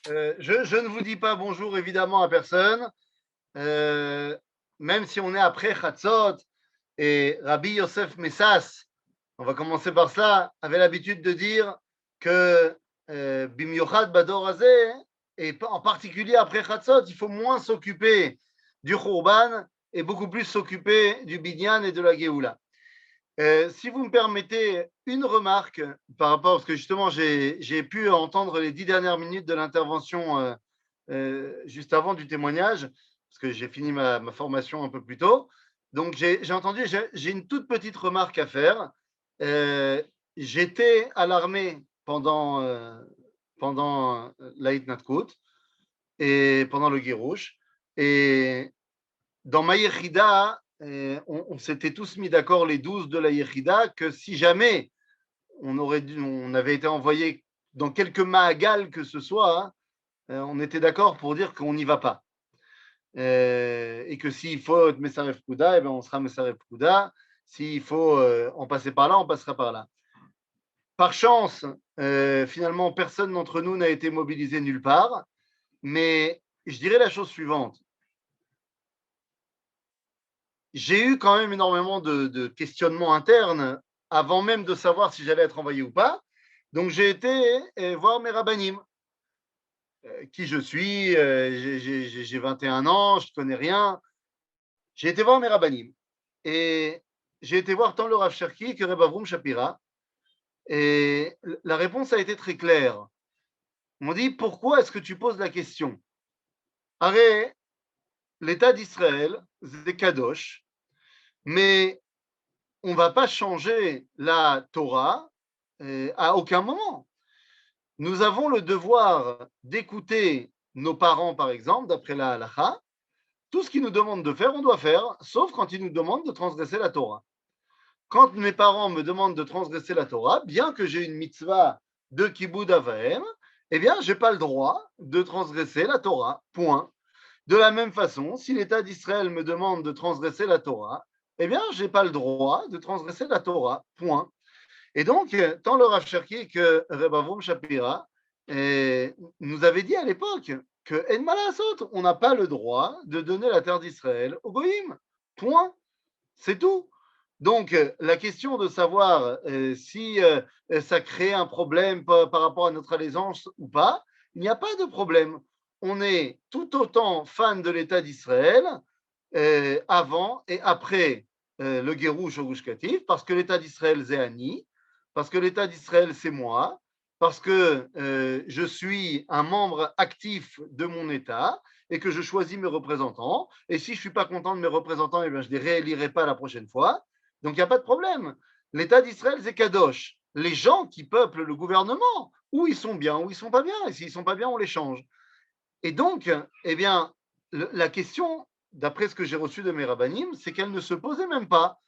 Je ne vous dis pas bonjour évidemment à personne, euh, même si on est après Chatzot et Rabbi Yosef Messas, on va commencer par cela, avait l'habitude de dire que Bimyochad Bador Hazeh, et en particulier après Chatzot, il faut moins s'occuper du Khurban et beaucoup plus s'occuper du Binyan et de la Géoula. Si vous me permettez une remarque par rapport, parce que justement j'ai pu entendre les 10 dernières minutes de l'intervention juste avant du témoignage, parce que j'ai fini ma formation un peu plus tôt. Donc j'ai entendu, j'ai une toute petite remarque à faire. Euh, J'étais à l'armée pendant l'Aït Natkut et pendant le Guérouche. Et dans ma Yechida, on s'était tous mis d'accord, les 12 de la Yechida, que si jamais on avait été envoyé dans quelque Mahagal que ce soit, hein, on était d'accord pour dire qu'on n'y va pas. Et que s'il faut être Messaref Kouda, eh ben on sera Messaref Kouda. S'il faut en passer par là, on passera par là. Par chance, finalement, personne d'entre nous n'a été mobilisé nulle part. Mais je dirais la chose suivante. J'ai eu quand même énormément de questionnements internes avant même de savoir si j'allais être envoyé ou pas. Donc j'ai été voir mes rabbinim. Qui je suis, j'ai 21 ans, je ne connais rien. J'ai été voir mes rabbinim. Et j'ai été voir tant le Rav Cherki que Reb Avrum Shapira. Et la réponse a été très claire. Ils m'ont dit, pourquoi est-ce que tu poses la question? Arrête, l'État d'Israël, c'est Kadosh, mais on ne va pas changer la Torah à aucun moment. Nous avons le devoir d'écouter nos parents, par exemple, d'après la halacha. Tout ce qu'ils nous demandent de faire, on doit faire, sauf quand ils nous demandent de transgresser la Torah. Quand mes parents me demandent de transgresser la Torah, bien que j'ai une mitzvah de kibbud avaim, eh bien, je n'ai pas le droit de transgresser la Torah. Point. De la même façon, si l'État d'Israël me demande de transgresser la Torah, eh bien, je n'ai pas le droit de transgresser la Torah. Point. Et donc, tant le Rav Cherki que Reb Avrum Shapira nous avaient dit à l'époque que En Malasot, on n'a pas le droit de donner la terre d'Israël au Goïm. Point. C'est tout. Donc, la question de savoir si ça crée un problème par rapport à notre allégeance ou pas, il n'y a pas de problème. On est tout autant fan de l'État d'Israël avant et après le Guérouche au Gush Katif, parce que l'État d'Israël, c'est Annie, parce que l'État d'Israël, c'est moi, parce que je suis un membre actif de mon État et que je choisis mes représentants. Et si je ne suis pas content de mes représentants, eh bien, je ne les réélirai pas la prochaine fois. Donc, il n'y a pas de problème. L'État d'Israël, c'est Kadosh. Les gens qui peuplent le gouvernement, ou ils sont bien, ou ils ne sont pas bien. Et s'ils ne sont pas bien, on les change. Et donc, eh bien, la question, d'après ce que j'ai reçu de mes rabbinim, c'est qu'elle ne se posait même pas.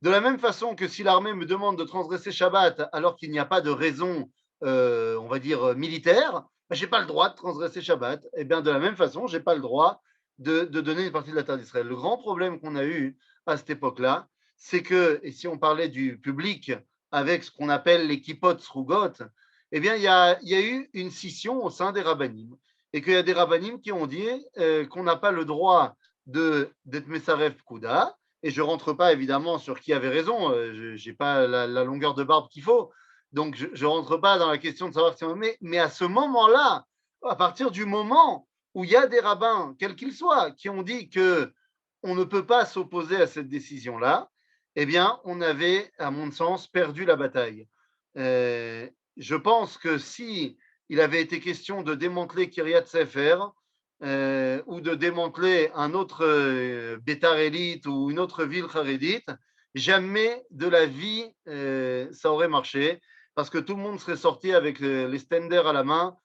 De la même façon que si l'armée me demande de transgresser Shabbat alors qu'il n'y a pas de raison, on va dire, militaire, ben, je n'ai pas le droit de transgresser Shabbat. Et bien, de la même façon, je n'ai pas le droit de donner une partie de la terre d'Israël. Le grand problème qu'on a eu à cette époque-là, c'est que, et si on parlait du public avec ce qu'on appelle les kippot srugot, eh bien, il y a eu une scission au sein des rabbinim. Et qu'il y a des rabbinim qui ont dit qu'on n'a pas le droit d'être Messaref Kouda, et je ne rentre pas évidemment sur qui avait raison, je n'ai pas la longueur de barbe qu'il faut, donc je ne rentre pas dans la question de savoir si on mais à ce moment-là, à partir du moment où il y a des rabbins, quels qu'ils soient, qui ont dit que on ne peut pas s'opposer à cette décision-là, eh bien, on avait, à mon sens, perdu la bataille. Je pense que si il avait été question de démanteler Kiryat Sefer, ou de démanteler un autre Bétar élite ou une autre ville charédite, jamais de la vie ça aurait marché parce que tout le monde serait sorti avec les stenders à la main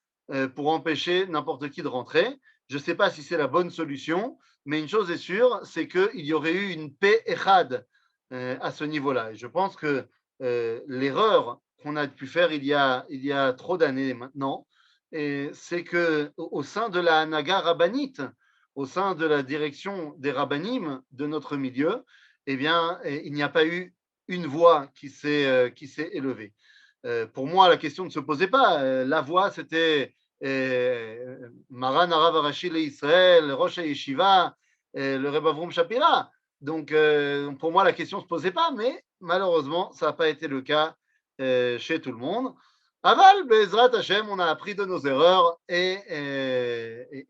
pour empêcher n'importe qui de rentrer. Je ne sais pas si c'est la bonne solution, mais une chose est sûre, c'est qu'il y aurait eu une paix échad à ce niveau-là. Et je pense que l'erreur qu'on a pu faire il y a trop d'années maintenant, c'est que au sein de la Hanaga rabbinite, au sein de la direction des rabbinim de notre milieu, eh bien, il n'y a pas eu une voix qui s'est élevée. Pour moi, la question ne se posait pas. La voix, c'était Maran Arav Arashi Israël, Rosh Yeshiva, le Rebbe Avrum Shapira. Donc, pour moi, la question ne se posait pas, mais malheureusement, ça n'a pas été le cas chez tout le monde. Aval, Bezrat Hashem, on a appris de nos erreurs et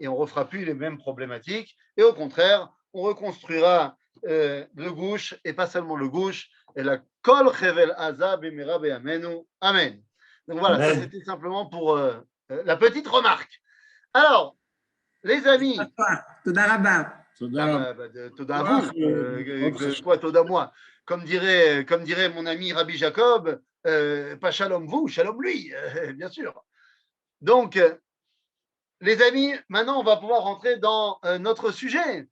on ne refera plus les mêmes problématiques. Et au contraire, on reconstruira le gouche, et pas seulement le gouche, et la Kol Chevel Aza Bemira Be'amenu. Amen. Donc voilà, ça c'était simplement pour la petite remarque. Alors, les amis. Toda Rabba. Toda à vous. Quoi, Toda moi. Comme dirait mon ami Rabbi Jacob, pas shalom vous, shalom lui, bien sûr. Donc, les amis, maintenant on va pouvoir rentrer dans notre sujet.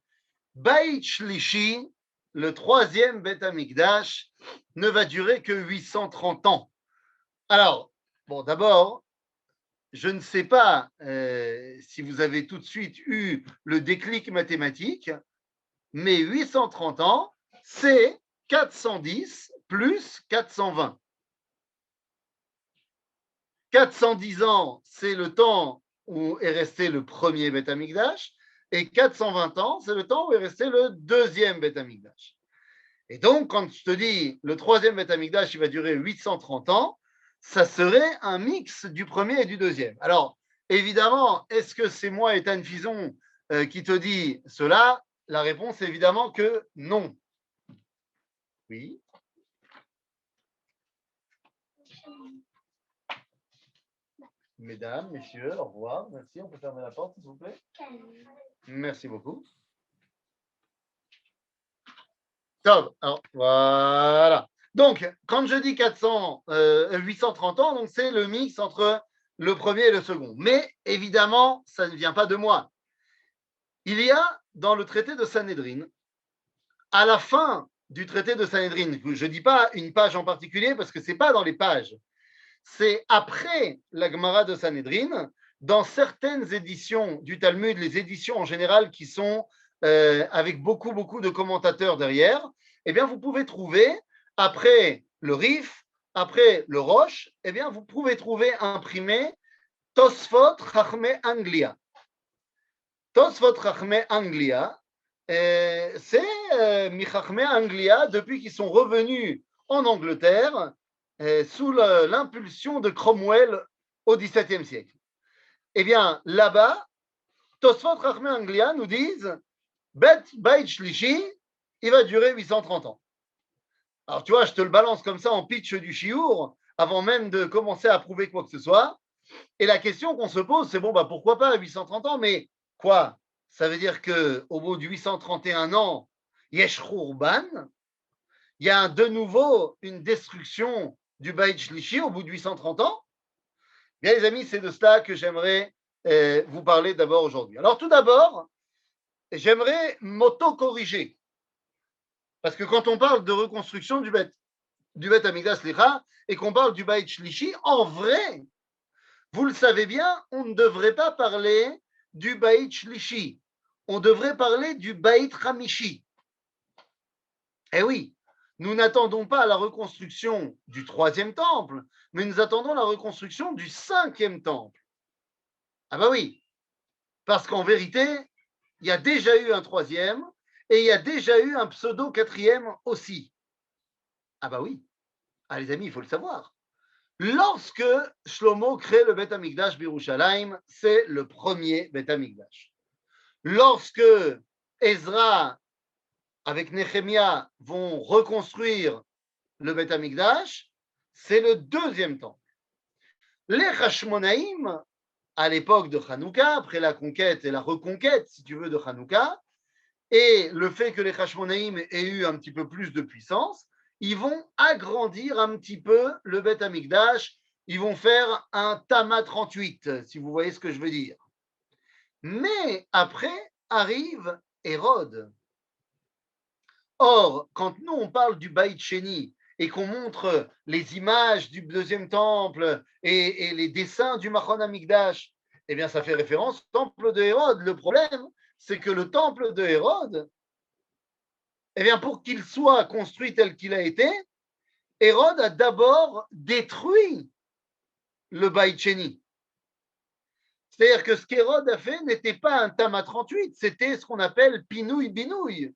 Beit Shlishi, le troisième Beth Amikdash, ne va durer que 830 ans. Alors, bon, d'abord, je ne sais pas si vous avez tout de suite eu le déclic mathématique, mais 830 ans, c'est 410 plus 420. 410 ans, c'est le temps où est resté le premier Beth Amikdash, et 420 ans, c'est le temps où est resté le deuxième Beth Amikdash. Et donc, quand je te dis le troisième Beth Amikdash, il va durer 830 ans, ça serait un mix du premier et du deuxième. Alors, évidemment, est-ce que c'est moi, Ethan Fison, qui te dit cela? La réponse est évidemment que non. Oui. Mesdames, messieurs, au revoir. Merci. On peut fermer la porte, s'il vous plaît. Merci beaucoup. Top. Alors, voilà. Donc, quand je dis 830 ans, donc c'est le mix entre le premier et le second. Mais évidemment, ça ne vient pas de moi. Il y a dans le traité de Sanhédrin, à la fin du traité de Sanhédrin, je ne dis pas une page en particulier parce que ce n'est pas dans les pages, c'est après la Gemara de Sanhédrin, dans certaines éditions du Talmud, les éditions en général qui sont avec beaucoup de commentateurs derrière, eh bien vous pouvez trouver, après le Rif, après le Rosh, eh bien vous pouvez trouver imprimé Tosfot Chachmei Anglia. Tosfot Chachmei Anglia, c'est Michachmei Anglia depuis qu'ils sont revenus en Angleterre sous l'impulsion de Cromwell au XVIIe siècle. Eh bien, là-bas, Tosfot Chachmei Anglia nous disent Beit Shlishi, il va durer 830 ans. Alors, tu vois, je te le balance comme ça en pitch du chiour, avant même de commencer à prouver quoi que ce soit. Et la question qu'on se pose, c'est bon, bah, pourquoi pas 830 ans, mais quoi? Ça veut dire qu'au bout de 831 ans, Yesh Khurban, il y a de nouveau une destruction du Beit Shlishi au bout de 830 ans. Bien, les amis, c'est de cela que j'aimerais vous parler d'abord aujourd'hui. Alors, tout d'abord, j'aimerais m'auto-corriger. Parce que quand on parle de reconstruction du Beit Amikdash Slicha et qu'on parle du Beit Shlishi, en vrai, vous le savez bien, on ne devrait pas parler du Beit Shlishi. On devrait parler du Beit Hamishi. Eh oui, nous n'attendons pas la reconstruction du troisième temple, mais nous attendons la reconstruction du cinquième temple. Ah bah oui, parce qu'en vérité, il y a déjà eu un troisième et il y a déjà eu un pseudo-quatrième aussi. Ah bah oui, ah les amis, il faut le savoir. Lorsque Shlomo crée le Beth Amikdash Birushalayim, c'est le premier Beth Amikdash. Lorsque Ezra avec Nehemia vont reconstruire le Beth Amikdash, c'est le deuxième temple. Les Hashmonaïm, à l'époque de Hanouka, après la conquête et la reconquête, si tu veux, de Hanouka, et le fait que les Hashmonaïm aient eu un petit peu plus de puissance, ils vont agrandir un petit peu le Beth Amikdash, ils vont faire un Tama 38, si vous voyez ce que je veux dire. Mais après arrive Hérode. Or, quand nous, on parle du Beit Sheni et qu'on montre les images du deuxième temple et les dessins du Machon Amikdash, eh bien, ça fait référence au temple de Hérode. Le problème, c'est que le temple de Hérode, eh bien, pour qu'il soit construit tel qu'il a été, Hérode a d'abord détruit le Beit Sheni. C'est-à-dire que ce qu'Hérode a fait n'était pas un Tama 38, c'était ce qu'on appelle Pinouille-Binouille.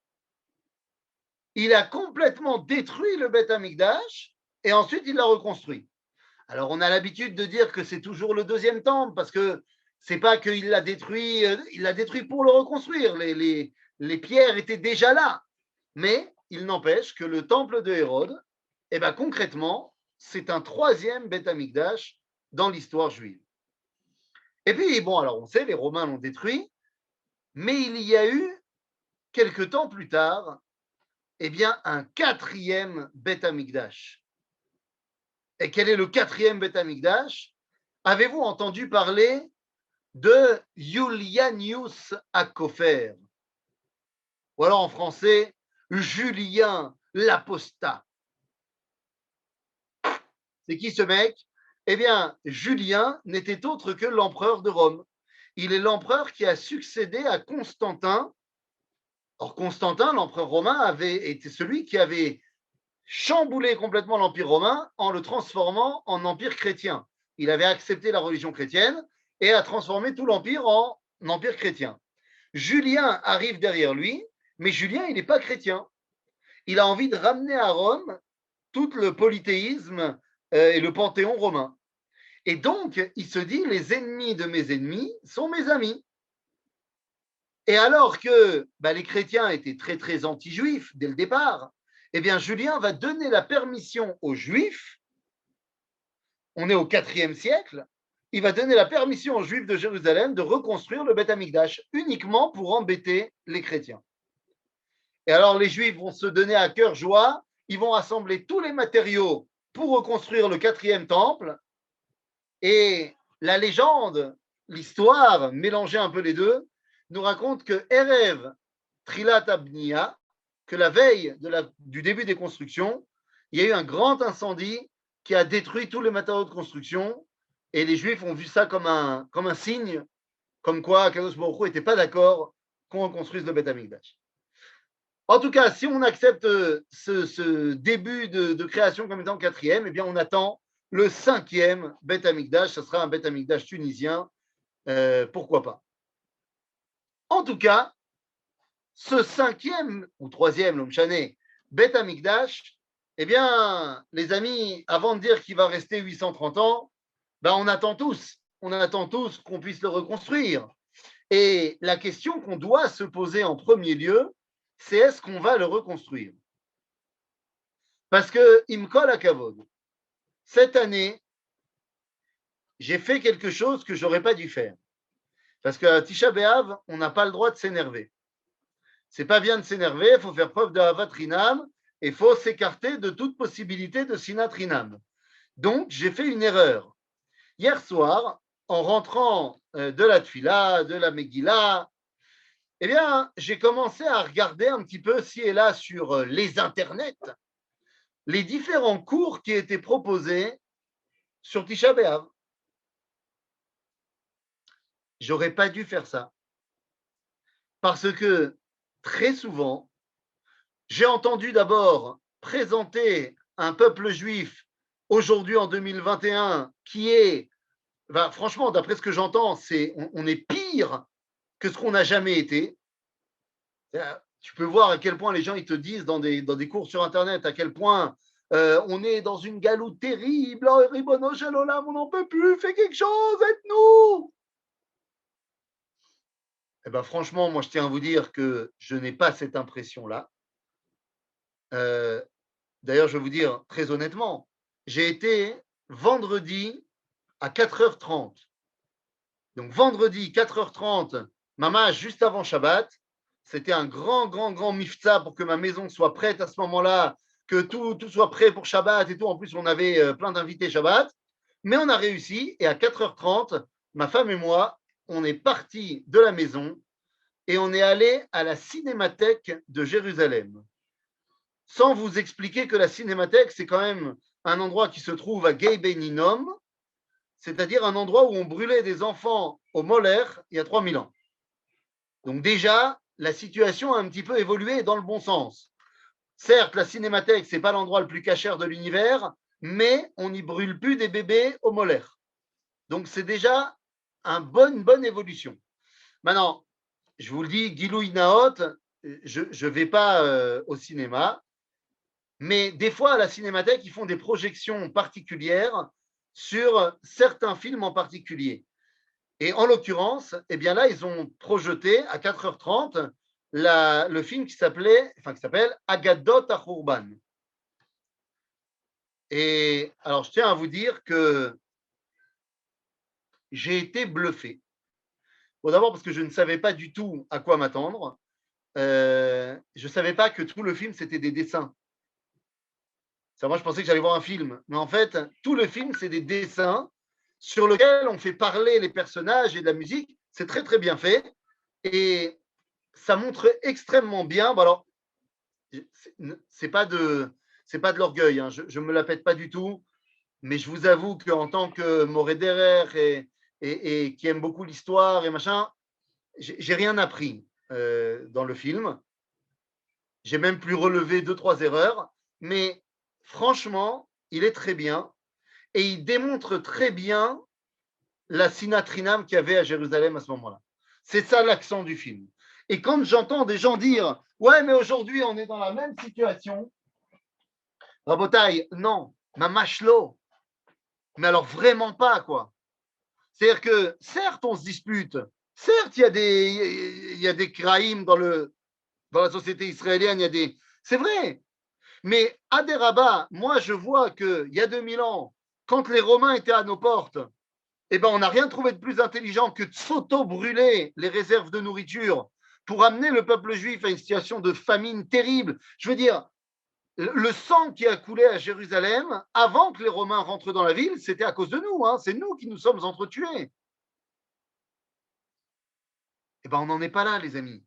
Il a complètement détruit le Beth Amikdash et ensuite il l'a reconstruit. Alors on a l'habitude de dire que c'est toujours le deuxième temple parce que c'est pas qu'il l'a détruit, il l'a détruit pour le reconstruire. Les pierres étaient déjà là. Mais il n'empêche que le temple de Hérode, eh ben, concrètement, c'est un troisième Beth Amikdash dans l'histoire juive. Et puis, bon, alors on sait, les Romains l'ont détruit, mais il y a eu, quelque temps plus tard, eh bien, un quatrième Beth Amikdash. Et quel est le quatrième Beth Amikdash? Avez-vous entendu parler de Julianus Akofer? Ou alors en français, Julien l'apostat. C'est qui ce mec? Eh bien, Julien n'était autre que l'empereur de Rome. Il est l'empereur qui a succédé à Constantin. Or, Constantin, l'empereur romain, avait été celui qui avait chamboulé complètement l'Empire romain en le transformant en empire chrétien. Il avait accepté la religion chrétienne et a transformé tout l'empire en empire chrétien. Julien arrive derrière lui, mais Julien, il n'est pas chrétien. Il a envie de ramener à Rome tout le polythéisme et le panthéon romain. Et donc, il se dit, les ennemis de mes ennemis sont mes amis. Et alors que les chrétiens étaient très, très anti-juifs dès le départ, eh bien, Julien va donner la permission aux juifs, on est au IVe siècle, il va donner la permission aux juifs de Jérusalem de reconstruire le Beth Amikdash uniquement pour embêter les chrétiens. Et alors, les juifs vont se donner à cœur joie, ils vont assembler tous les matériaux pour reconstruire le quatrième temple. Et la légende, l'histoire, mélanger un peu les deux, nous raconte que Erev Trilat Abnia, que la veille du début des constructions, il y a eu un grand incendie qui a détruit tous les matériaux de construction et les Juifs ont vu ça comme un signe, comme quoi Kadosh Baruch Hu n'était pas d'accord qu'on reconstruise le Beth Amikdash. En tout cas, si on accepte ce début de création comme étant quatrième, eh bien on attend le cinquième Beth Amikdash, ce sera un Beth Amikdash tunisien, pourquoi pas. En tout cas, ce cinquième ou troisième, l'homme chané, Beth Amikdash, eh bien, les amis, avant de dire qu'il va rester 830 ans, on attend tous qu'on puisse le reconstruire. Et la question qu'on doit se poser en premier lieu, c'est est-ce qu'on va le reconstruire? Parce que, Imkol Akavod, cette année, j'ai fait quelque chose que je n'aurais pas dû faire. Parce qu'à Tisha B'Av, on n'a pas le droit de s'énerver. C'est pas bien de s'énerver, il faut faire preuve de Havat Rinam et il faut s'écarter de toute possibilité de Sinat Rinam. Donc, j'ai fait une erreur. Hier soir, en rentrant de la Tfila, de la Megillah, eh bien, j'ai commencé à regarder un petit peu ci et là sur les internets les différents cours qui étaient proposés sur Tisha B'Av. J'aurais pas dû faire ça. Parce que très souvent, j'ai entendu d'abord présenter un peuple juif aujourd'hui en 2021 qui est, franchement, d'après ce que j'entends, on est pire que ce qu'on n'a jamais été. Tu peux voir à quel point les gens ils te disent dans des cours sur Internet à quel point on est dans une galoute terrible, oh, Ribono Shel Olam, on n'en peut plus, fais quelque chose, aide-nous. Eh ben, franchement, moi je tiens à vous dire que je n'ai pas cette impression-là. D'ailleurs, je vais vous dire très honnêtement, j'ai été vendredi à 4h30. Donc vendredi 4h30, maman, juste avant Shabbat, c'était un grand mifta pour que ma maison soit prête à ce moment-là, que tout soit prêt pour Shabbat et tout. En plus, on avait plein d'invités Shabbat. Mais on a réussi et à 4h30, ma femme et moi, on est partis de la maison et on est allé à la Cinémathèque de Jérusalem. Sans vous expliquer que la Cinémathèque, c'est quand même un endroit qui se trouve à Gay Beninom, c'est-à-dire un endroit où on brûlait des enfants au Molaire il y a 3000 ans. Donc déjà, la situation a un petit peu évolué dans le bon sens. Certes, la Cinémathèque, ce n'est pas l'endroit le plus cachère de l'univers, mais on n'y brûle plus des bébés au Molaire. Donc c'est déjà une bonne évolution. Maintenant, je vous le dis, Gilou Naot, je ne vais pas au cinéma, mais des fois, à la Cinémathèque, ils font des projections particulières sur certains films en particulier. Et en l'occurrence, eh bien là, ils ont projeté à 4h30 le film qui s'appelle Agadot Achourban. Et alors, je tiens à vous dire que j'ai été bluffé. Bon, d'abord parce que je ne savais pas du tout à quoi m'attendre. Je ne savais pas que tout le film, c'était des dessins. Ça, moi, je pensais que j'allais voir un film. Mais en fait, tout le film, c'est des dessins sur lesquels on fait parler les personnages et de la musique. C'est très, très bien fait. Et ça montre extrêmement bien. Bon, alors, c'est pas de l'orgueil. Hein. Je ne me la pète pas du tout. Mais je vous avoue qu'en tant que Moré derrière et qui aime beaucoup l'histoire et machin, j'ai rien appris dans le film. J'ai même pu relever 2-3 erreurs. Mais franchement, il est très bien. Et il démontre très bien la sinatrinam qu'il y avait à Jérusalem à ce moment-là. C'est ça l'accent du film. Et quand j'entends des gens dire « Ouais, mais aujourd'hui, on est dans la même situation », Rabotaï, non, mamashlo. Mais alors vraiment pas, quoi. C'est-à-dire que, certes, on se dispute. Certes, il y a des kraïms dans la société israélienne. C'est vrai. Mais à des rabats, moi, je vois qu'il y a 2000 ans, quand les Romains étaient à nos portes, eh ben, on n'a rien trouvé de plus intelligent que de s'auto-brûler les réserves de nourriture pour amener le peuple juif à une situation de famine terrible. Je veux dire, le sang qui a coulé à Jérusalem avant que les Romains rentrent dans la ville, c'était à cause de nous. Hein. C'est nous qui nous sommes entretués. Eh ben, on n'en est pas là, les amis.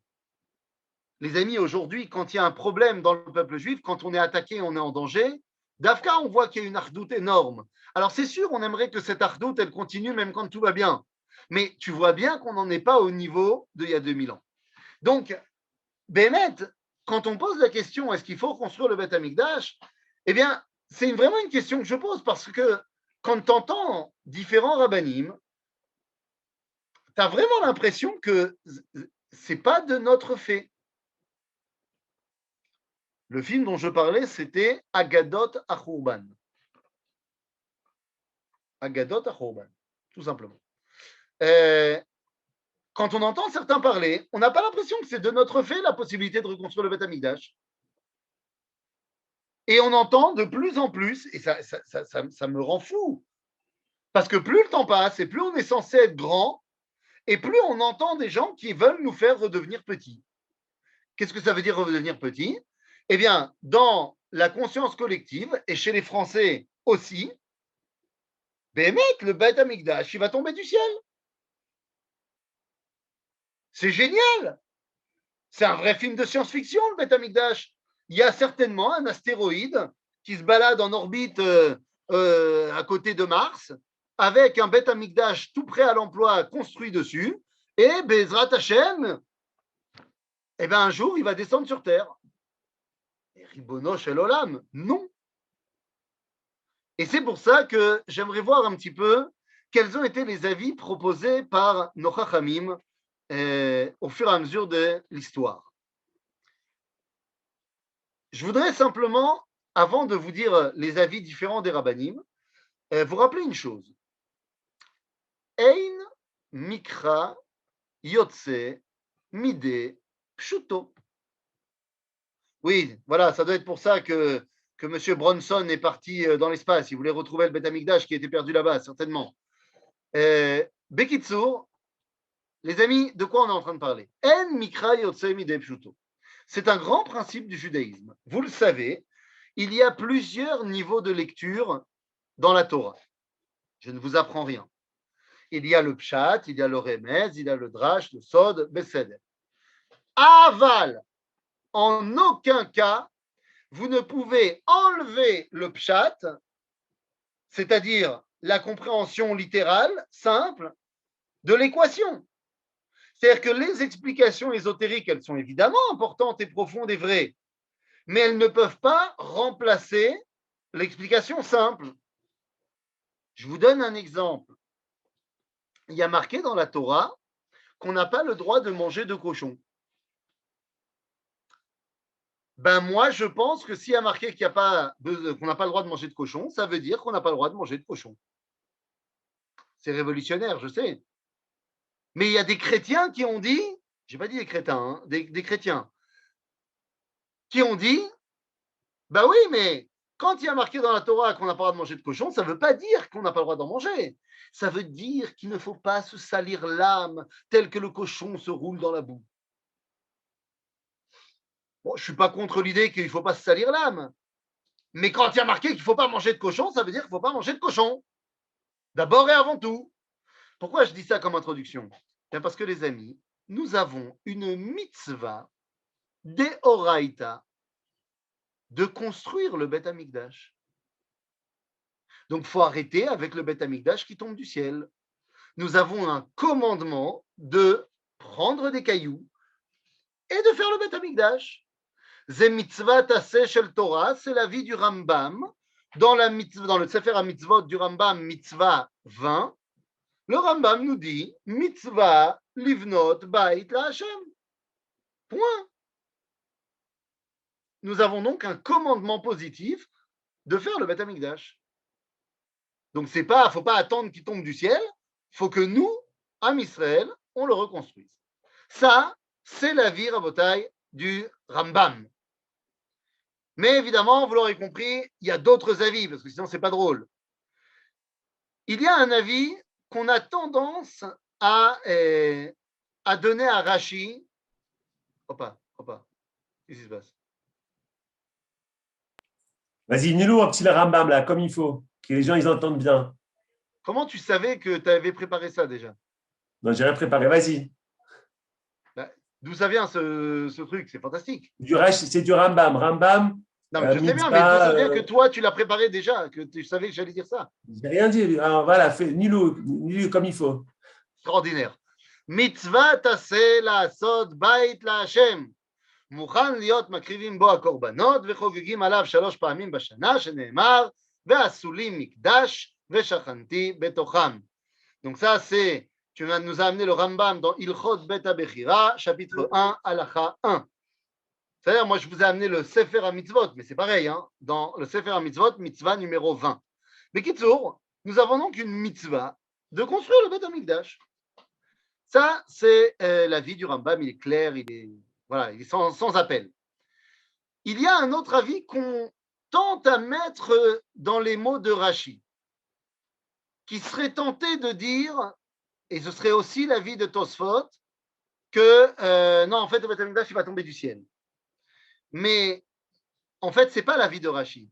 Les amis, aujourd'hui, quand il y a un problème dans le peuple juif, quand on est attaqué, on est en danger, d'Afka, on voit qu'il y a une ardoute énorme. Alors, c'est sûr, on aimerait que cette ardoute, elle continue même quand tout va bien. Mais tu vois bien qu'on n'en est pas au niveau d'il y a 2000 ans. Donc, Bémet, quand on pose la question, est-ce qu'il faut construire le Beth Amikdash? Eh bien, c'est vraiment une question que je pose parce que quand tu entends différents rabbinim, tu as vraiment l'impression que c'est pas de notre fait. Le film dont je parlais, c'était Agadot Achourban. Agadot Achourban, tout simplement. Quand on entend certains parler, on n'a pas l'impression que c'est de notre fait la possibilité de reconstruire le Beth Amikdash. Et on entend de plus en plus, et ça me rend fou, parce que plus le temps passe et plus on est censé être grand, et plus on entend des gens qui veulent nous faire redevenir petits. Qu'est-ce que ça veut dire redevenir petit? Eh bien, dans la conscience collective, et chez les Français aussi, ben mec, le Beth Amikdash, il va tomber du ciel. C'est génial. C'est un vrai film de science-fiction, le Beth Amikdash. Il y a certainement un astéroïde qui se balade en orbite à côté de Mars, avec un Beth Amikdash tout prêt à l'emploi construit dessus, et Bezrat Hashem, eh ben un jour, il va descendre sur Terre. Et Ribono Shel Olam, non. Et c'est pour ça que j'aimerais voir un petit peu quels ont été les avis proposés par nos Chachamim au fur et à mesure de l'histoire. Je voudrais simplement, avant de vous dire les avis différents des rabbanim, vous rappeler une chose. Ein mikra yotse mide pshuto. Oui, voilà, ça doit être pour ça que M. Bronson est parti dans l'espace. Il voulait retrouver le Beth Amikdash qui était perdu là-bas, certainement. Bekitsour, les amis, de quoi on est en train de parler? En mikra yotse mide pshuto. C'est un grand principe du judaïsme. Vous le savez, il y a plusieurs niveaux de lecture dans la Torah. Je ne vous apprends rien. Il y a le pshat, il y a le remez, il y a le drash, le sod, beseder. Aval, en aucun cas, vous ne pouvez enlever le pshat, c'est-à-dire la compréhension littérale, simple, de l'équation. C'est-à-dire que les explications ésotériques, elles sont évidemment importantes et profondes et vraies, mais elles ne peuvent pas remplacer l'explication simple. Je vous donne un exemple. il y a marqué dans la Torah qu'on n'a pas le droit de manger de cochon. Ben moi, je pense que s'il y a marqué qu'on n'a pas le droit de manger de cochon, ça veut dire qu'on n'a pas le droit de manger de cochon. C'est révolutionnaire, je sais. Mais il y a des chrétiens qui ont dit, j'ai pas dit des crétins, hein, des chrétiens, qui ont dit, bah oui, mais quand il y a marqué dans la Torah qu'on n'a pas le droit de manger de cochon, ça ne veut pas dire qu'on n'a pas le droit d'en manger. Ça veut dire qu'il ne faut pas se salir l'âme tel que le cochon se roule dans la boue. Bon, je ne suis pas contre l'idée qu'il ne faut pas se salir l'âme. Mais quand il y a marqué qu'il ne faut pas manger de cochon, ça veut dire qu'il ne faut pas manger de cochon. D'abord et avant tout. Pourquoi je dis ça comme introduction? Bien parce que les amis, nous avons une mitzvah d'Eoraita de construire le Beth Amikdash. Donc, il faut arrêter avec le Beth Amikdash qui tombe du ciel. Nous avons un commandement de prendre des cailloux et de faire le Beth Amikdash. Ze mitzvah taseh shel Torah, c'est la vie du Rambam. Dans le Sefer HaMitzvot du Rambam, mitzvah 20, le Rambam nous dit mitzvah livnot bait la Hashem. Point. Nous avons donc un commandement positif de faire le Beth Amikdash. Donc, il ne faut pas attendre qu'il tombe du ciel, il faut que nous, Am Israël, on le reconstruise. Ça, c'est la vie, Rabotai, du Rambam. Mais évidemment, vous l'aurez compris, il y a d'autres avis, parce que sinon, ce n'est pas drôle. Il y a un avis qu'on a tendance à donner à Rashi. Qu'est-ce qui se passe? Vas-y, Nilou, un petit Rambam, là, comme il faut, que les gens, ils entendent bien. Comment tu savais que tu avais préparé ça déjà? Non, j'ai rien préparé, vas-y. D'où ça vient ce truc? C'est fantastique. C'est du Rambam. Rambam. Non, mais je sais bien, mais d'où ça vient que toi, tu l'as préparé déjà, que tu savais que j'allais dire ça? J'ai rien dit. Alors voilà, fais Nilou comme il faut. Extraordinaire. Mitzvah taseh la'asot bait la'Hashem. מוכן להיות מקריבים בו הקורבנות וחוגגים עליו 3 פעמים בשנה, שנאמר, ועשו לי מקדש ושכנתי בתוכם. Donc ça, tu nous as amené le Rambam dans Ilchot Bet HaBechira, chapitre 1, Halacha 1. C'est-à-dire, moi, je vous ai amené le Sefer HaMitzvot, mais c'est pareil, hein, dans le Sefer HaMitzvot, mitzvah numéro 20. Mais Kitsour, nous avons donc une mitzvah de construire le Bet HaMikdash. Ça, c'est la vie du Rambam, il est clair, il est sans appel. Il y a un autre avis qu'on tente à mettre dans les mots de Rashi, qui serait tenté de dire, et ce serait aussi l'avis de Tosfot, que non, en fait, le Beth Amikdash, il va tomber du ciel. Mais en fait, ce n'est pas l'avis de Rashi.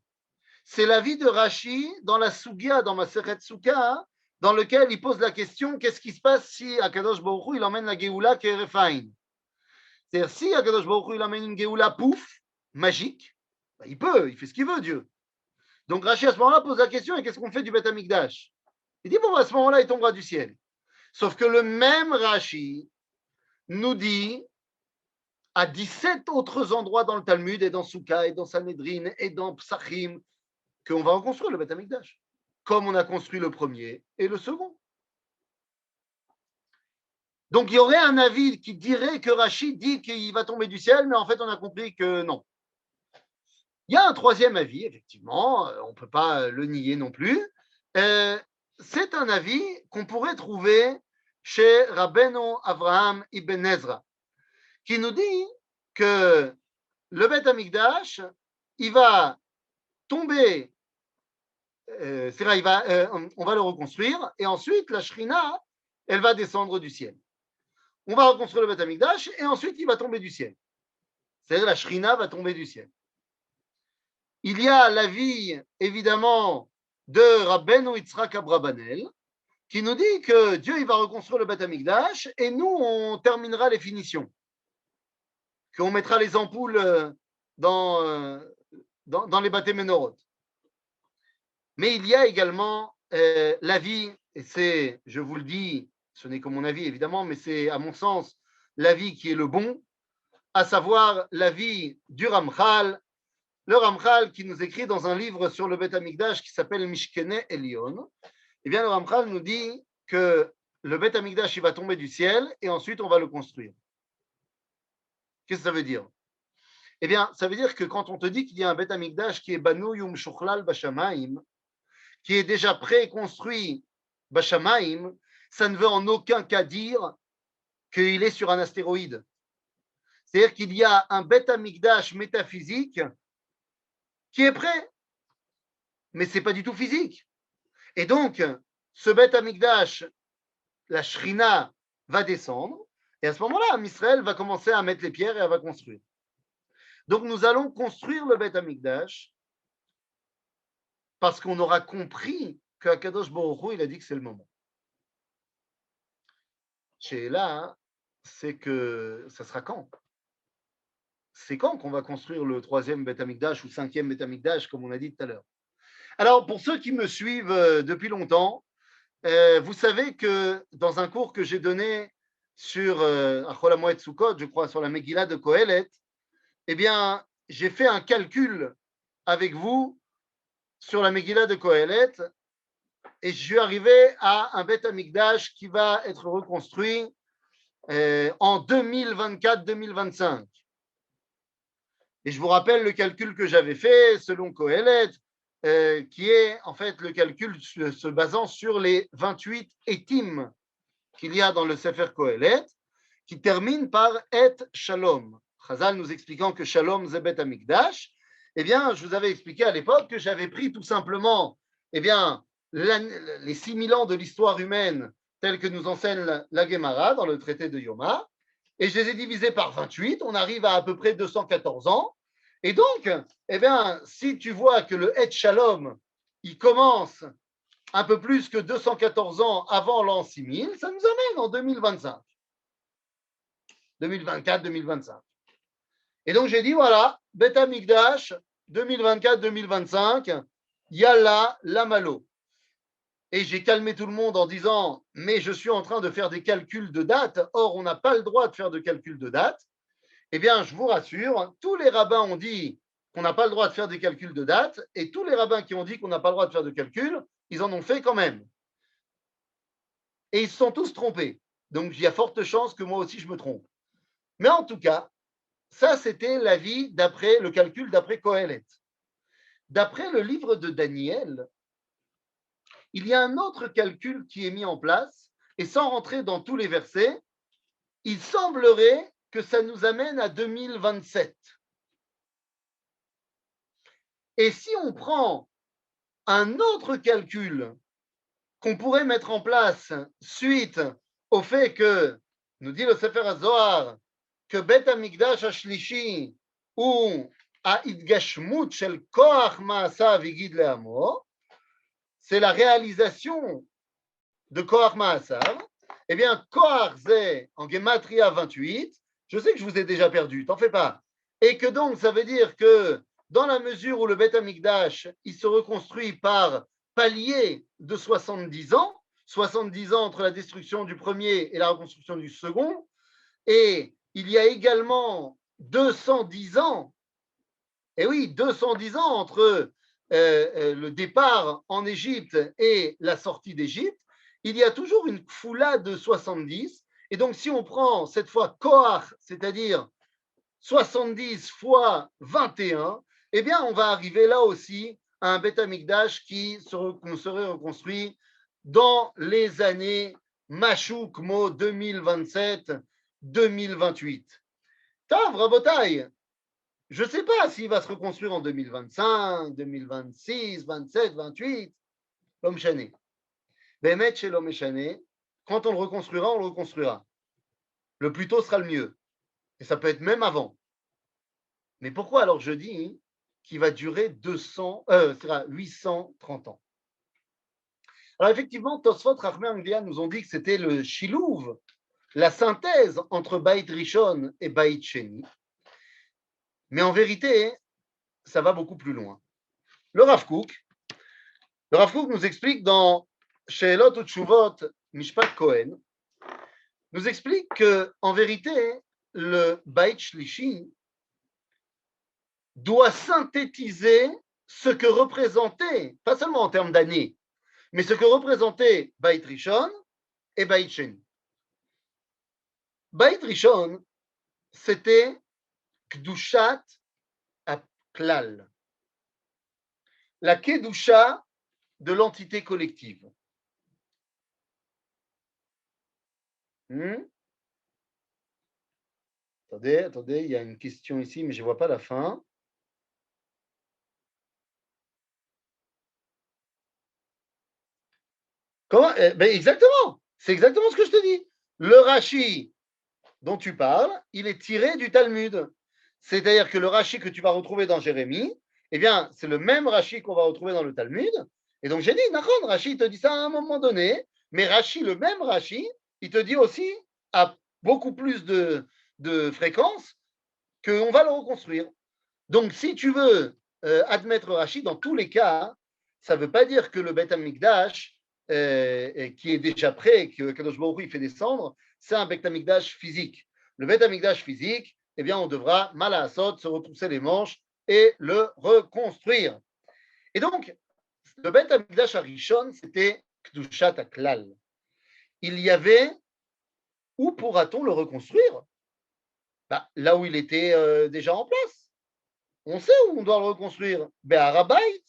C'est l'avis de Rashi dans la Sugia, dans Masechet Sukkah, dans lequel il pose la question, qu'est-ce qui se passe si Akadosh Baruch Hu, il emmène la Géoula Kerefain? C'est-à-dire, si Akadosh Baruch Hu, il amène une Géoula pouf, magique, bah, il fait ce qu'il veut, Dieu. Donc Rashi, à ce moment-là, pose la question, et qu'est-ce qu'on fait du Beth Amikdash? Il dit, bon, à ce moment-là, il tombera du ciel. Sauf que le même Rashi nous dit, à 17 autres endroits dans le Talmud, et dans Souka, et dans Sanhedrin, et dans Psachim, qu'on va reconstruire le Beth Amikdash, comme on a construit le premier et le second. Donc, il y aurait un avis qui dirait que Rashi dit qu'il va tomber du ciel, mais en fait, on a compris que non. Il y a un troisième avis, effectivement, on ne peut pas le nier non plus. C'est un avis qu'on pourrait trouver chez Rabbeinu Avraham Ibn Ezra, qui nous dit que le Beth Amikdash, il va tomber, on va le reconstruire, et ensuite, la Shrina, elle va descendre du ciel. On va reconstruire le Beth Amikdash et ensuite il va tomber du ciel. C'est-à-dire la Shrina va tomber du ciel. Il y a l'avis, évidemment, de Rabbeinu Yitzhak Abrabanel, qui nous dit que Dieu il va reconstruire le Beth Amikdash et nous, on terminera les finitions. Qu'on mettra les ampoules dans les Baté Ménorot. Mais il y a également l'avis, et c'est, je vous le dis, ce n'est que mon avis évidemment, mais c'est à mon sens l'avis qui est le bon, à savoir l'avis du Ramchal, le Ramchal qui nous écrit dans un livre sur le Beth Amikdash qui s'appelle Mishkene Elion. Eh bien, le Ramchal nous dit que le Beth Amikdash, il va tomber du ciel et ensuite on va le construire. Qu'est-ce que ça veut dire? Eh bien, ça veut dire que quand on te dit qu'il y a un Beth Amikdash qui est Banouyum Shukhlal Bashamaim, qui est déjà préconstruit Bashamaim, ça ne veut en aucun cas dire qu'il est sur un astéroïde. C'est-à-dire qu'il y a un Beth Amikdash métaphysique qui est prêt, mais ce n'est pas du tout physique. Et donc, ce Beth Amikdash, la Shrina va descendre, et à ce moment-là, Israël va commencer à mettre les pierres et elle va construire. Donc, nous allons construire le Beth Amikdash parce qu'on aura compris qu'Akadosh Baruch Hu, il a dit que c'est le moment. Chez là, c'est que ça sera quand? C'est quand qu'on va construire le troisième Beth Amikdash ou cinquième Beth Amikdash, comme on a dit tout à l'heure? Alors, pour ceux qui me suivent depuis longtemps, vous savez que dans un cours que j'ai donné sur Achol HaMoed Sukkot, je crois, sur la Megillah de Kohelet, eh bien, j'ai fait un calcul avec vous sur la Megillah de Kohelet et je suis arrivé à un Beth Amikdash qui va être reconstruit en 2024-2025. Et je vous rappelle le calcul que j'avais fait selon Kohelet, qui est en fait le calcul se basant sur les 28 étim qu'il y a dans le Sefer Kohelet, qui termine par Et Shalom. Chazal nous expliquant que Shalom Zebet Amikdash, eh bien, je vous avais expliqué à l'époque que j'avais pris tout simplement eh bien, les 6000 ans de l'histoire humaine tels que nous enseigne la Gemara dans le traité de Yoma, et je les ai divisés par 28, on arrive à peu près 214 ans. Et donc, eh bien, si tu vois que le Et Shalom, il commence un peu plus que 214 ans avant l'an 6000, ça nous amène en 2025. 2024-2025. Et donc, j'ai dit, voilà, Beth Amikdash, 2024-2025, Yalla Lamalo. Et j'ai calmé tout le monde en disant, mais je suis en train de faire des calculs de date, or on n'a pas le droit de faire de calculs de date. Eh bien, je vous rassure, tous les rabbins ont dit qu'on n'a pas le droit de faire des calculs de date, et tous les rabbins qui ont dit qu'on n'a pas le droit de faire de calculs, ils en ont fait quand même. Et ils se sont tous trompés. Donc, il y a forte chance que moi aussi je me trompe. Mais en tout cas, ça, c'était l'avis d'après le calcul d'après Kohelet. D'après le livre de Daniel, il y a un autre calcul qui est mis en place, et sans rentrer dans tous les versets, il semblerait que ça nous amène à 2027. Et si on prend un autre calcul qu'on pourrait mettre en place suite au fait que, nous dit le Sefer HaZohar, que Bet HaMikdash HaShlishi ou Ha'idgashmut Shel Koach Ma'asav Yigid Le'amo, c'est la réalisation de Koach Ma'asav. Eh bien, Koach Zé en Gematria 28, je sais que je vous ai déjà perdu, t'en fais pas. Et que donc, ça veut dire que dans la mesure où le Beth Amikdash, il se reconstruit par palier de 70 ans, 70 ans entre la destruction du premier et la reconstruction du second, et il y a également 210 ans, et oui, 210 ans entre le départ en Égypte et la sortie d'Égypte, il y a toujours une foula de 70, et donc si on prend cette fois Koach, c'est-à-dire 70 fois 21, eh bien, on va arriver là aussi à un Beth Amikdash qui serait reconstruit dans les années Mashukmo 2027-2028. Tav, Rabotai, je ne sais pas s'il va se reconstruire en 2025, 2026, 27, 28. L'homme chané. Bémet chez l'homme chané, quand on le reconstruira, on le reconstruira. Le plus tôt sera le mieux. Et ça peut être même avant. Mais pourquoi alors je dis qu'il va durer 830 ans? Alors effectivement, Tosfot, Rachmé Anglia nous ont dit que c'était le Shilouv, la synthèse entre Baït Rishon et Baït Sheni. Mais en vérité, ça va beaucoup plus loin. Le Rav Kook nous explique dans She'elot Utshuvot Mishpat Kohen, nous explique qu'en vérité, le Baït Shlishi doit synthétiser ce que représentait, pas seulement en termes d'années, mais ce que représentait Baït Rishon et Baït Sheni. Baït Rishon, c'était Kdushat Aklal, la Kedusha de l'entité collective. Attendez, il y a une question ici, mais je ne vois pas la fin. Comment exactement, c'est exactement ce que je te dis. Le Rashi dont tu parles, il est tiré du Talmud. C'est-à-dire que le Rashi que tu vas retrouver dans Jérémie, eh bien, c'est le même Rashi qu'on va retrouver dans le Talmud. Et donc j'ai dit, Nachon, Rashi, il te dit ça à un moment donné, mais Rashi, le même Rashi, il te dit aussi à beaucoup plus de fréquence qu'on va le reconstruire. Donc, si tu veux admettre Rashi, dans tous les cas, ça ne veut pas dire que le Beth Amikdash, qui est déjà prêt, que Kadosh Baruch Hu, il fait descendre, c'est un Beth Amikdash physique. Le Beth Amikdash physique, eh bien, on devra, mal à Asot, se retrousser les manches et le reconstruire. Et donc, le Beth Amikdash Arishon, c'était Kdushat Aklal. Il y avait, où pourra-t-on le reconstruire? Là où il était déjà en place. On sait où on doit le reconstruire. Harabait,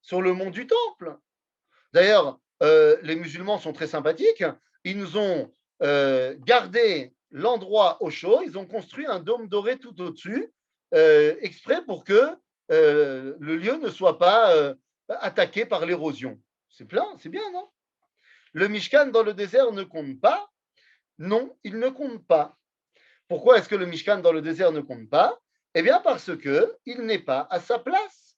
sur le mont du Temple. D'ailleurs, les musulmans sont très sympathiques. Ils nous ont gardé l'endroit au chaud. Ils ont construit un dôme doré tout au-dessus, exprès pour que le lieu ne soit pas attaqué par l'érosion. C'est plein, c'est bien, non? Le Mishkan dans le désert ne compte pas? Non, il ne compte pas. Pourquoi est-ce que le Mishkan dans le désert ne compte pas? Eh bien, parce qu'il n'est pas à sa place.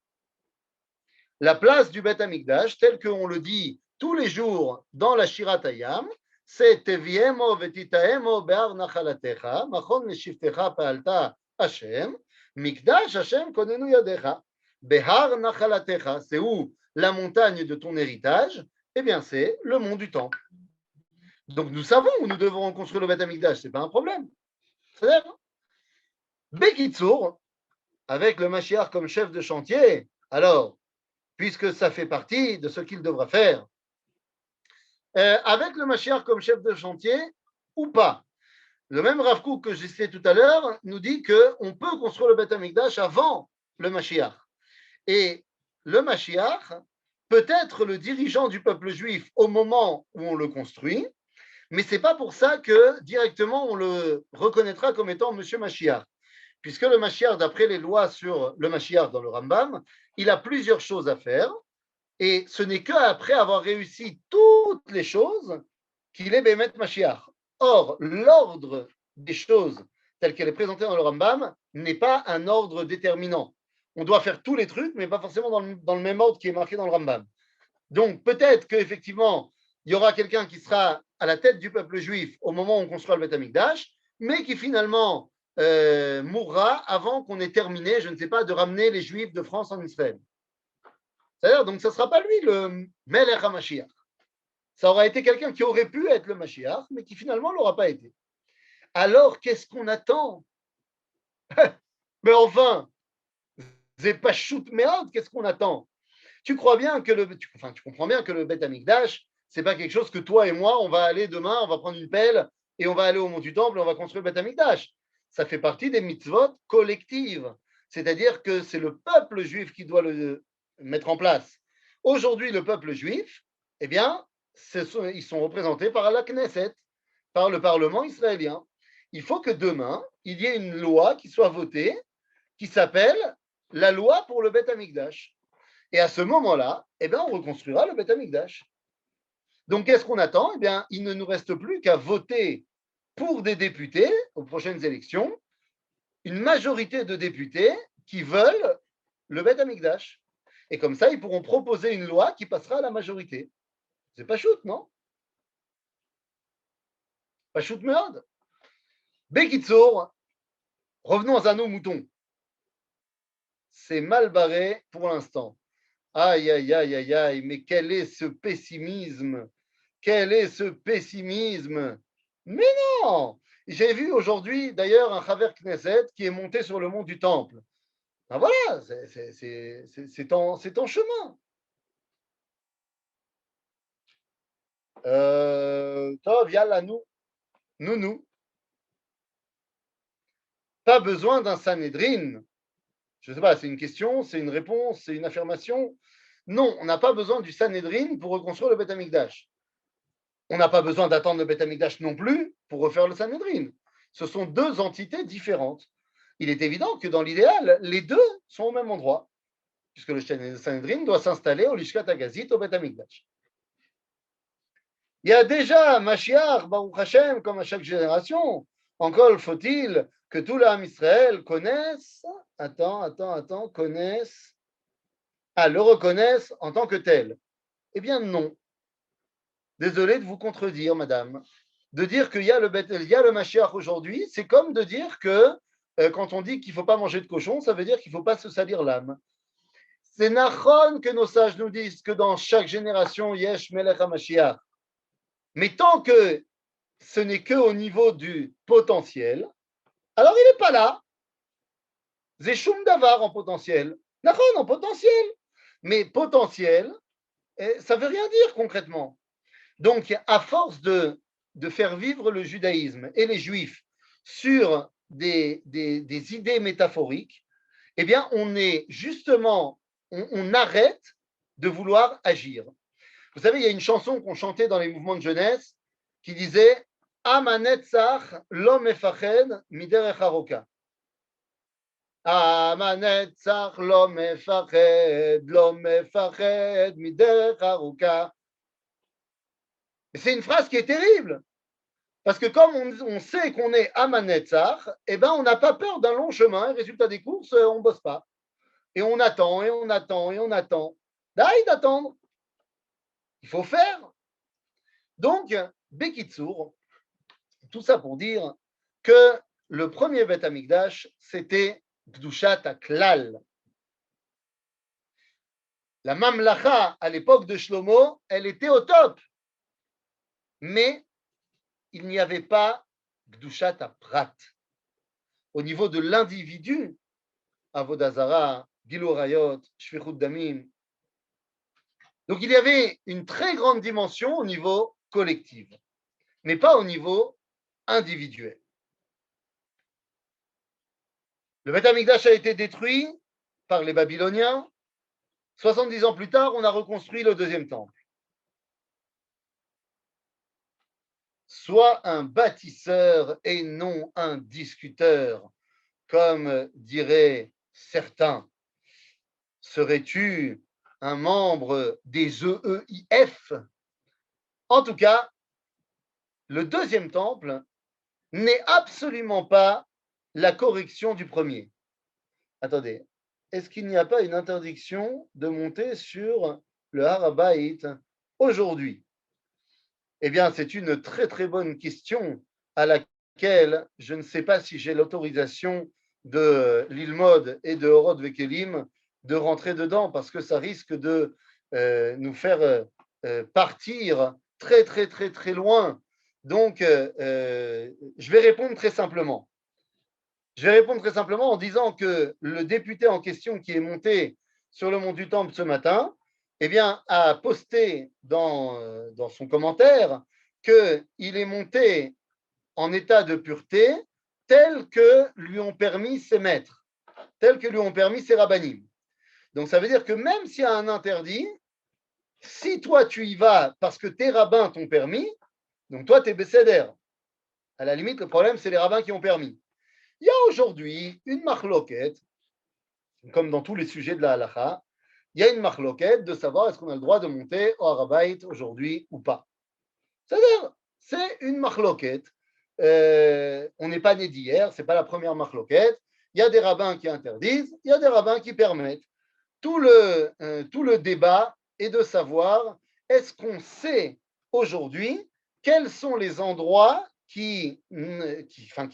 La place du Beth Amikdash, telle qu'on le dit tous les jours dans la Shirat Hayam, c'est Teviemo vetitaemo be'ar nachalatecha, machon meshiftecha pa'alta Hashem, mikdash Hashem konenu yadecha, behar nachalatecha, c'est où la montagne de ton héritage? Eh bien, c'est le mont du Temple. Donc, nous savons où nous devons reconstruire le Beth Amikdash, ce n'est pas un problème. C'est-à-dire, Bekitsour, avec le Mashiach comme chef de chantier, alors, puisque ça fait partie de ce qu'il devra faire, avec le Mashiach comme chef de chantier ou pas. Le même Rav Kook que j'ai cité tout à l'heure nous dit qu'on peut construire le Beth Amikdash avant le Mashiach. Et le Mashiach peut être le dirigeant du peuple juif au moment où on le construit, mais ce n'est pas pour ça que directement on le reconnaîtra comme étant Monsieur Mashiach. Puisque le Mashiach, d'après les lois sur le Mashiach dans le Rambam, il a plusieurs choses à faire, et ce n'est qu'après avoir réussi toutes les choses qu'il est Bémet Mashiach. Or, l'ordre des choses telle qu'elle est présentée dans le Rambam n'est pas un ordre déterminant. On doit faire tous les trucs, mais pas forcément dans le même ordre qui est marqué dans le Rambam. Donc, peut-être qu'effectivement, il y aura quelqu'un qui sera à la tête du peuple juif au moment où on construira le Beth Amikdash, mais qui finalement mourra avant qu'on ait terminé, je ne sais pas, de ramener les Juifs de France en Israël. C'est-à-dire, donc, ce ne sera pas lui le Melech HaMashiach. Ça aura été quelqu'un qui aurait pu être le Mashiach, mais qui finalement ne l'aura pas été. Alors, qu'est-ce qu'on attend? Mais enfin, c'est pas shoot meod, qu'est-ce qu'on attend? Tu comprends bien que le Beth Amikdash, c'est pas quelque chose que toi et moi, on va aller demain, on va prendre une pelle et on va aller au mont du Temple et on va construire le Beth Amikdash. Ça fait partie des mitzvot collectives. C'est-à-dire que c'est le peuple juif qui doit le mettre en place. Aujourd'hui, le peuple juif, eh bien, ils sont représentés par la Knesset, par le Parlement israélien. Il faut que demain, il y ait une loi qui soit votée, qui s'appelle la loi pour le Beth Amikdash. Et à ce moment-là, eh bien, on reconstruira le Beth Amikdash. Donc, qu'est-ce qu'on attend? Eh bien, il ne nous reste plus qu'à voter pour des députés aux prochaines élections, une majorité de députés qui veulent le Beth Amikdash. Et comme ça, ils pourront proposer une loi qui passera à la majorité. C'est pas shoot, non? Pas shoot merde. Bekitsour, revenons à nos moutons. C'est mal barré pour l'instant. Aïe, aïe, aïe, aïe, aïe, mais quel est ce pessimisme? Quel est ce pessimisme? Mais non! J'ai vu aujourd'hui, d'ailleurs, un Chaver Knesset qui est monté sur le mont du Temple. Ben voilà, c'est en chemin. Tov, yalla, nous. Pas besoin d'un Sanhedrin. Je ne sais pas, c'est une question, c'est une réponse, c'est une affirmation. Non, on n'a pas besoin du Sanhedrin pour reconstruire le Beth Amikdash. On n'a pas besoin d'attendre le Beth Amikdash non plus pour refaire le Sanhedrin. Ce sont deux entités différentes. Il est évident que dans l'idéal, les deux sont au même endroit, puisque le Sanhedrin doit s'installer au Lishkat Agazit, au Beth Amikdash. Il y a déjà Mashiach, Baruch Hashem, comme à chaque génération. Encore faut-il que tout l'âme Israël connaisse, le reconnaisse en tant que tel. Eh bien non. Désolé de vous contredire, madame. De dire qu'il y a le Mashiach aujourd'hui, c'est comme de dire que quand on dit qu'il ne faut pas manger de cochon, ça veut dire qu'il ne faut pas se salir l'âme. C'est nachon que nos sages nous disent que dans chaque génération, yesh melech HaMashiach. Mais tant que ce n'est qu'au niveau du potentiel, alors il n'est pas là. Zeshum davar en potentiel. Nachon en potentiel. Mais potentiel, ça ne veut rien dire concrètement. Donc, à force de faire vivre le judaïsme et les juifs sur des idées métaphoriques, eh bien, on est justement, on arrête de vouloir agir. Vous savez, il y a une chanson qu'on chantait dans les mouvements de jeunesse qui disait Amanetzach lo mefached miderech haroka. Amanetzach lo mefached miderech haroka. C'est une phrase qui est terrible. Parce que comme on sait qu'on est Amanetzach, eh ben on n'a pas peur d'un long chemin. Et résultat des courses, on ne bosse pas. Et on attend, et on attend, et on attend. D'ailleurs, d'attendre. Il faut faire. Donc, Bekitsour, tout ça pour dire que le premier Beth Amikdash, c'était Gdushat HaKlal. La Mamlacha, à l'époque de Shlomo, elle était au top. Mais il n'y avait pas Gdushat HaPrat. Au niveau de l'individu, Avodah Zara, Gilui Arayot, Shfichut Damim. Donc il y avait une très grande dimension au niveau collectif, mais pas au niveau individuel. Le Beth Amikdash a été détruit par les Babyloniens. 70 ans plus tard, on a reconstruit le deuxième temple. Sois un bâtisseur et non un discuteur, comme diraient certains. Serais-tu un membre des EEIF? En tout cas, le deuxième temple n'est absolument pas la correction du premier. Attendez, est-ce qu'il n'y a pas une interdiction de monter sur le Har HaBayit aujourd'hui? Eh bien, c'est une très très bonne question à laquelle je ne sais pas si j'ai l'autorisation de l'Ilmod et de Orod Vekelim de rentrer dedans, parce que ça risque de nous faire partir très très très très loin. Donc, je vais répondre très simplement. Je vais répondre très simplement en disant que le député en question qui est monté sur le mont du Temple ce matin, eh bien, a posté dans son commentaire qu'il est monté en état de pureté tel que lui ont permis ses maîtres, tel que lui ont permis ses rabbinim. Donc, ça veut dire que même s'il y a un interdit, si toi tu y vas parce que tes rabbins t'ont permis, donc toi tu es bécéder. À la limite, le problème, c'est les rabbins qui ont permis. Il y a aujourd'hui une marloquette, comme dans tous les sujets de la halakha, il y a une marloquette de savoir est-ce qu'on a le droit de monter au Har HaBayit aujourd'hui ou pas. C'est-à-dire, c'est une marloquette. On n'est pas né d'hier, ce n'est pas la première marloquette. Il y a des rabbins qui interdisent, il y a des rabbins qui permettent. Tout le débat est de savoir est-ce qu'on sait aujourd'hui quels sont les endroits qui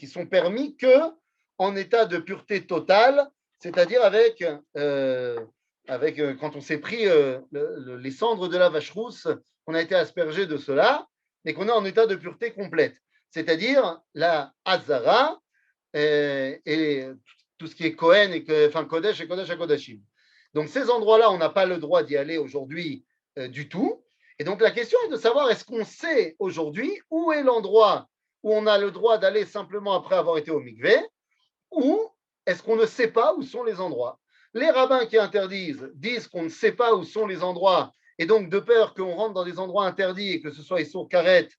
sont permis que en état de pureté totale, c'est-à-dire avec quand on s'est pris les cendres de la vache rousse, on a été aspergé de cela, mais qu'on est en état de pureté complète, c'est-à-dire la Hazara et tout ce qui est Kohen, Kodesh et Kodesh à Kodashim. Donc ces endroits-là, on n'a pas le droit d'y aller aujourd'hui du tout. Et donc la question est de savoir, est-ce qu'on sait aujourd'hui où est l'endroit où on a le droit d'aller simplement après avoir été au mikvé, ou est-ce qu'on ne sait pas où sont les endroits? Les rabbins qui interdisent disent qu'on ne sait pas où sont les endroits, et donc de peur qu'on rentre dans des endroits interdits et que ce soit Issour Karet,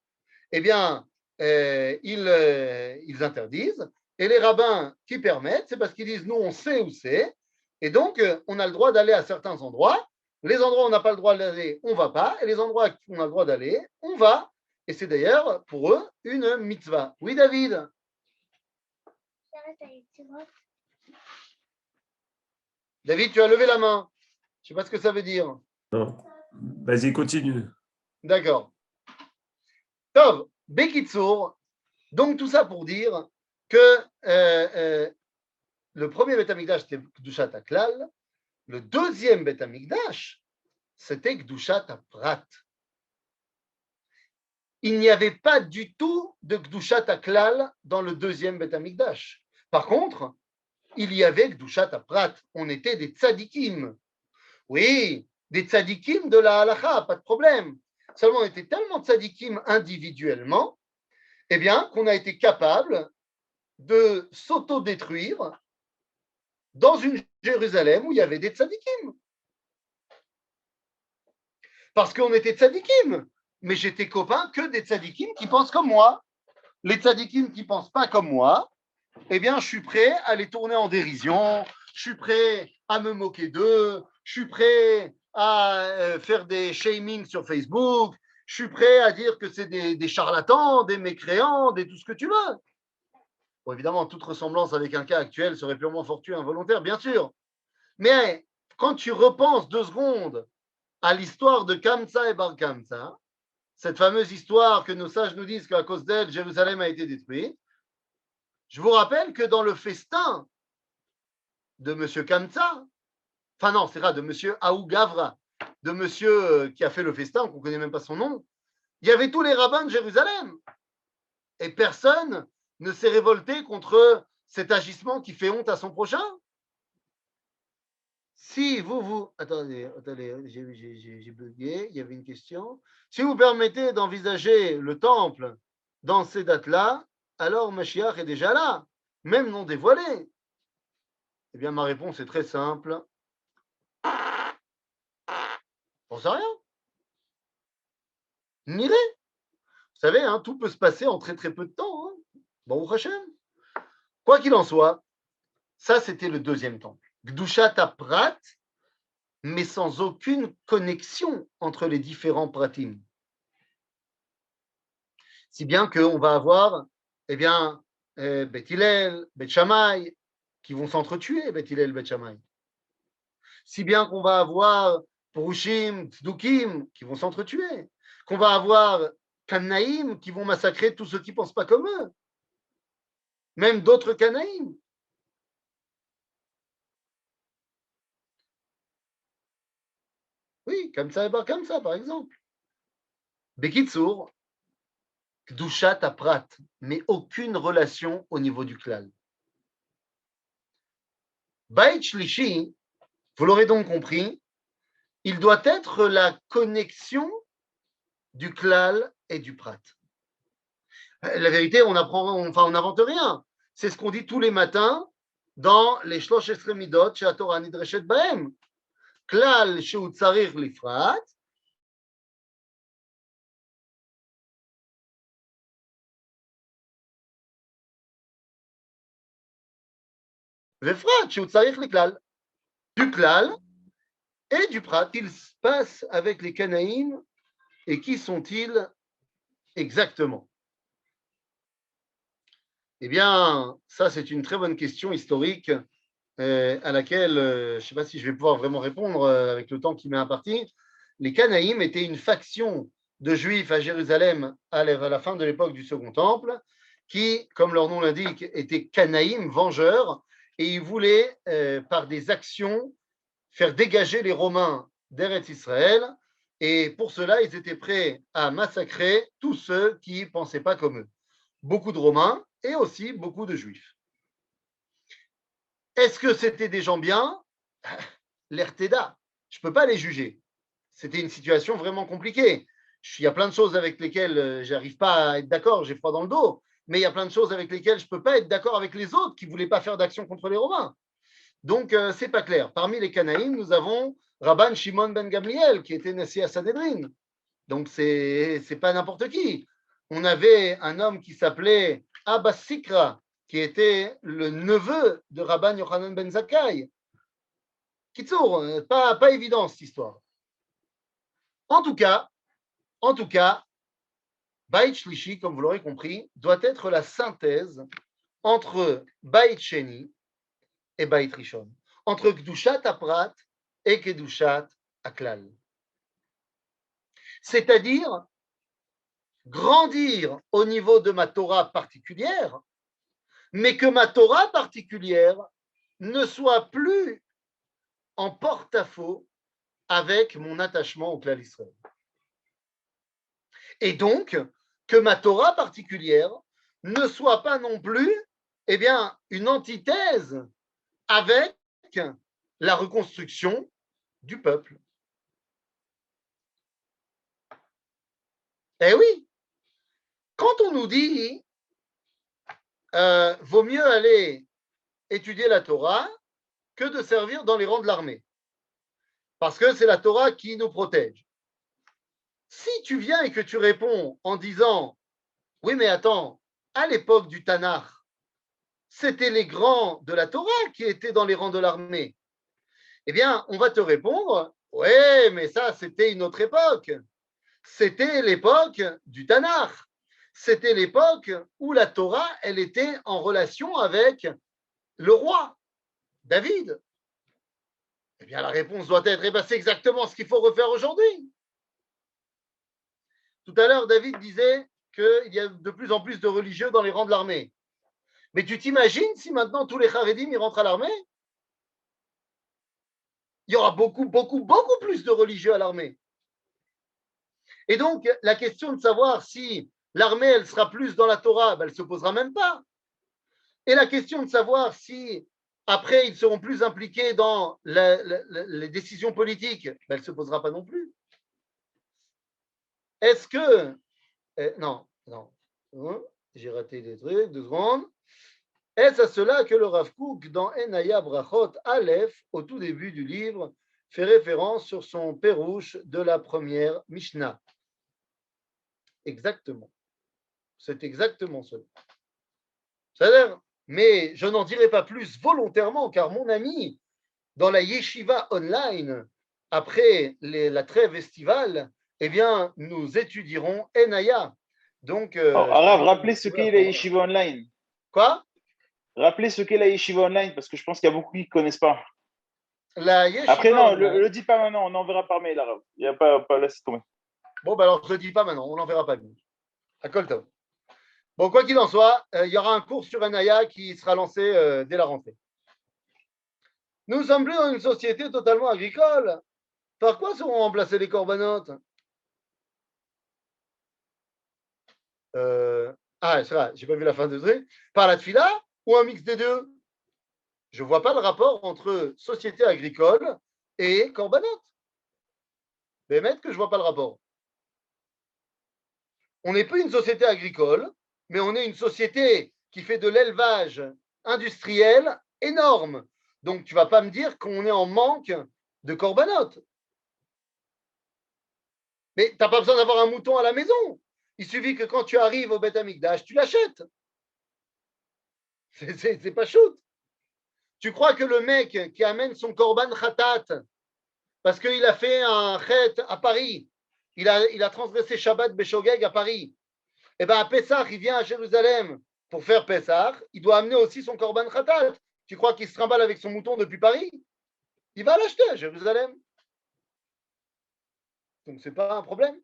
eh bien, ils interdisent. Et les rabbins qui permettent, c'est parce qu'ils disent, nous, on sait où c'est, et donc on a le droit d'aller à certains endroits. Les endroits où on n'a pas le droit d'aller, on ne va pas, et les endroits où on a le droit d'aller, on va. Et c'est d'ailleurs, pour eux, une mitzvah. Oui, David? David, tu as levé la main. Je ne sais pas ce que ça veut dire. Non. Vas-y, continue. D'accord. Tov, Bekitsour. Donc, tout ça pour dire que le premier Beth Amikdash, c'était Kdushat Aklal. Le deuxième Beth Amikdash, c'était Kdushat Aprat. Il n'y avait pas du tout de Kdushat Aklal dans le deuxième Beth Amikdash. Par contre, il y avait Kdushat Aprat. On était des tzadikim. Oui, des tzadikim de la halacha, pas de problème. Seulement, on était tellement tzadikim individuellement, eh bien, qu'on a été capable de s'auto-détruire dans une Jérusalem où il y avait des tzadikim. Parce qu'on était tzadikim. Mais j'étais copain que des tzadikim qui pensent comme moi. Les tzadikim qui ne pensent pas comme moi, eh bien, je suis prêt à les tourner en dérision, je suis prêt à me moquer d'eux, je suis prêt à faire des shaming sur Facebook, je suis prêt à dire que c'est des charlatans, des mécréants, tout ce que tu veux. Bon, évidemment, toute ressemblance avec un cas actuel serait purement fortuit, involontaire, bien sûr. Mais quand tu repenses 2 secondes à l'histoire de Kamsa et Bar Kamsa, cette fameuse histoire que nos sages nous disent qu'à cause d'elle, Jérusalem a été détruite, je vous rappelle que dans le festin de M. Kamsa, enfin non, c'est vrai, de M. Aou Gavra, de monsieur qui a fait le festin, qu'on ne connaît même pas son nom, il y avait tous les rabbins de Jérusalem. Et personne ne s'est révolté contre cet agissement qui fait honte à son prochain. Si vous... Attendez, j'ai bugué, il y avait une question. Si vous permettez d'envisager le temple dans ces dates-là, alors Mashiach est déjà là, même non dévoilé. Eh bien, ma réponse est très simple. On sait rien. Mirez. Vous savez, hein, tout peut se passer en très très peu de temps. Hein. Bon, Hachem. Quoi qu'il en soit, ça c'était le deuxième temple. Gdushat Prat, mais sans aucune connexion entre les différents pratim. Si bien qu'on va avoir, eh bien, Beth Hillel, Beth Shammai, qui vont s'entretuer, Beth Hillel, Beth Shammai. Si bien qu'on va avoir Purushim, Tzdukim, qui vont s'entretuer. Qu'on va avoir Kanaïm, qui vont massacrer tous ceux qui ne pensent pas comme eux. Même d'autres Kanaïm. Oui, comme ça et pas comme ça, par exemple. Bekitsour, Kdushat Aprat, mais aucune relation au niveau du klal. Bait Shlishi, vous l'aurez donc compris, il doit être la connexion du klal et du prat. La vérité, on n'invente rien. C'est ce qu'on dit tous les matins dans les Shlosh Esrei Midot chez Torah Nidreshet Bahem. Klal shehu tzarich lifrat. Vefrat shehu tzarich liklal. Du klal et du prat. Il se passe avec les Canaïm. Et qui sont-ils exactement? Eh bien, ça, c'est une très bonne question historique à laquelle je ne sais pas si je vais pouvoir vraiment répondre avec le temps qui m'est imparti. Les Canaïm étaient une faction de Juifs à Jérusalem à la fin de l'époque du Second Temple, qui, comme leur nom l'indique, étaient Canaïm, vengeurs, et ils voulaient, par des actions, faire dégager les Romains d'Eretz Israël, et pour cela, ils étaient prêts à massacrer tous ceux qui ne pensaient pas comme eux. Beaucoup de Romains et aussi beaucoup de Juifs. Est-ce que c'était des gens bien? L'Erteda. Je ne peux pas les juger. c'était une situation vraiment compliquée. Il y a plein de choses avec lesquelles je n'arrive pas à être d'accord, j'ai froid dans le dos, mais il y a plein de choses avec lesquelles je ne peux pas être d'accord avec les autres qui ne voulaient pas faire d'action contre les Romains. Donc, ce n'est pas clair. Parmi les Canaïm, nous avons Rabban Shimon ben Gamliel, qui était Nassi à Sanhedrin. Donc, ce n'est pas n'importe qui. On avait un homme qui s'appelait Abbas Sikra, qui était le neveu de Rabban Yochanan ben Zakkai. Kitsour, pas évident cette histoire. En tout cas, Beit Shlishi, comme vous l'aurez compris, doit être la synthèse entre Beit Sheni et Beit Rishon, entre Kedushat Aprat et Kedushat Aklal. C'est-à-dire grandir au niveau de ma Torah particulière, mais que ma Torah particulière ne soit plus en porte-à-faux avec mon attachement au Klal Israël. Et donc, que ma Torah particulière ne soit pas non plus une antithèse avec la reconstruction du peuple. Eh oui, quand on nous dit vaut mieux aller étudier la Torah que de servir dans les rangs de l'armée, parce que c'est la Torah qui nous protège. Si tu viens et que tu réponds en disant oui, mais attends, à l'époque du Tanakh, c'était les grands de la Torah qui étaient dans les rangs de l'armée. Eh bien, on va te répondre ouais, mais ça, c'était une autre époque. C'était l'époque du Tanakh. C'était l'époque où la Torah, elle était en relation avec le roi, David. Eh bien, la réponse doit être c'est exactement ce qu'il faut refaire aujourd'hui. Tout à l'heure, David disait qu'il y a de plus en plus de religieux dans les rangs de l'armée. Mais tu t'imagines si maintenant tous les Haredim ils rentrent à l'armée? Il y aura beaucoup plus de religieux à l'armée. Et donc, la question de savoir si l'armée, elle sera plus dans la Torah, ben, elle ne se posera même pas. Et la question de savoir si, après, ils seront plus impliqués dans les décisions politiques, ben, elle ne se posera pas non plus. Est-ce que... non, j'ai raté des trucs, 2 secondes. Est-ce à cela que le Rav Kook, dans Enaya Brachot Aleph, au tout début du livre, fait référence sur son pérouche de la première Mishnah? Exactement. C'est exactement cela. C'est-à-dire, mais je n'en dirai pas plus volontairement, car mon ami, dans la yeshiva online, après la trêve estivale, eh bien, nous étudierons Enaya. Donc, Arav, rappelez ce qu'est la yeshiva online. Quoi? Rappelez ce qu'est la yeshiva online, parce que je pense qu'il y a beaucoup qui ne connaissent pas. La yeshiva Après, non, online. le dis pas maintenant, on enverra par mail, Arav. Il n'y a pas laisse tomber. Bon, ben alors, je ne le dis pas maintenant, on n'enverra pas mieux. À Colton. Bon, quoi qu'il en soit, il y aura un cours sur Enaya qui sera lancé dès la rentrée. Nous sommes plus dans une société totalement agricole. Par quoi seront remplacés les corbanotes? C'est vrai, j'ai pas vu la fin de truc. Par la tfila ou un mix des deux? Je ne vois pas le rapport entre société agricole et corbanote. Mais mettre que je ne vois pas le rapport. On n'est plus une société agricole, mais on est une société qui fait de l'élevage industriel énorme. Donc, tu ne vas pas me dire qu'on est en manque de corbanote. Mais tu n'as pas besoin d'avoir un mouton à la maison. Il suffit que quand tu arrives au Beth Amikdash, tu l'achètes. C'est pas shoot. Tu crois que le mec qui amène son korban khatat, parce qu'il a fait un chet à Paris, il a transgressé Shabbat Beshogeg à Paris, et bien à Pessah, il vient à Jérusalem pour faire Pessah, il doit amener aussi son korban khatat. Tu crois qu'il se trimballe avec son mouton depuis Paris? Il va l'acheter à Jérusalem. Donc, ce n'est pas un problème.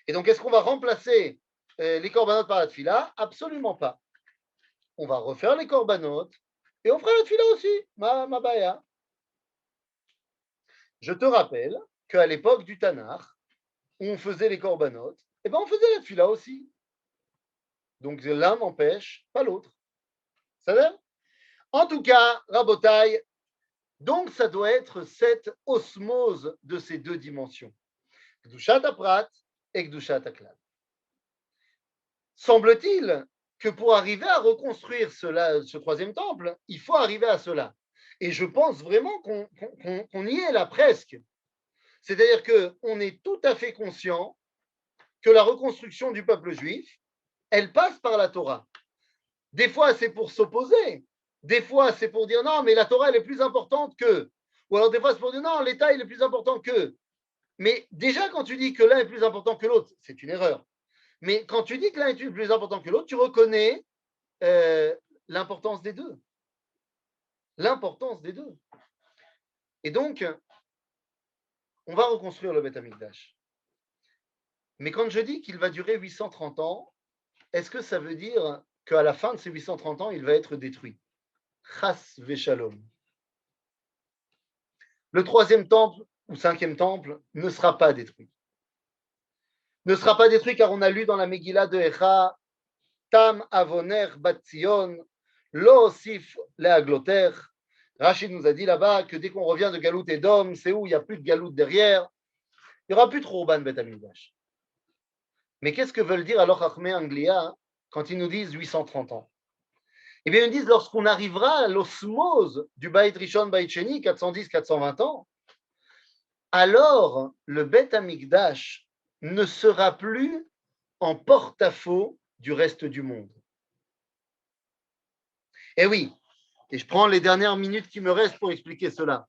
Et donc, est-ce qu'on va remplacer les corbanotes par la tfila? Absolument pas. On va refaire les corbanotes et on fera la tfila aussi, ma baya. Je te rappelle qu'à l'époque du Tanakh, où on faisait les corbanotes, eh ben on faisait la tfila aussi. Donc, l'un n'empêche pas l'autre. Ça va? En tout cas, Rabotai, donc ça doit être cette osmose de ces deux dimensions. Gdushat Aprat et Gdushat Aklal. Semble-t-il que pour arriver à reconstruire ce troisième temple, il faut arriver à cela. Et je pense vraiment qu'on y est là presque. C'est-à-dire qu'on est tout à fait conscient que la reconstruction du peuple juif, elle passe par la Torah. Des fois, c'est pour s'opposer. Des fois, c'est pour dire non, mais la Torah, elle est plus importante que. Ou alors, des fois, c'est pour dire non, l'État, il est plus important que. Mais déjà, quand tu dis que l'un est plus important que l'autre, c'est une erreur. Mais quand tu dis que l'un est plus important que l'autre, tu reconnais l'importance des deux. L'importance des deux. Et donc, on va reconstruire le Beth Amikdash. Mais quand je dis qu'il va durer 830 ans, est-ce que ça veut dire qu'à la fin de ces 830 ans, il va être détruit? Chas Veshalom. Le troisième temple ou cinquième temple ne sera pas détruit. Ne sera pas détruit car on a lu dans la Megillah de Echa, Tam Avoner Bat Zion, Lo Osif Leagloter. Rachid nous a dit là-bas que dès qu'on revient de Galout et d'Om, c'est où il n'y a plus de Galout derrière, il n'y aura plus de Khurban Bet Amikdash. Mais qu'est-ce que veulent dire alors Chachmei Anglia quand ils nous disent 830 ans? Eh bien, ils disent lorsqu'on arrivera à l'osmose du Beit Rishon, Beit Sheni, 410-420 ans, alors le Bet Amikdash ne sera plus en porte-à-faux du reste du monde. Eh oui, et je prends les dernières minutes qui me restent pour expliquer cela.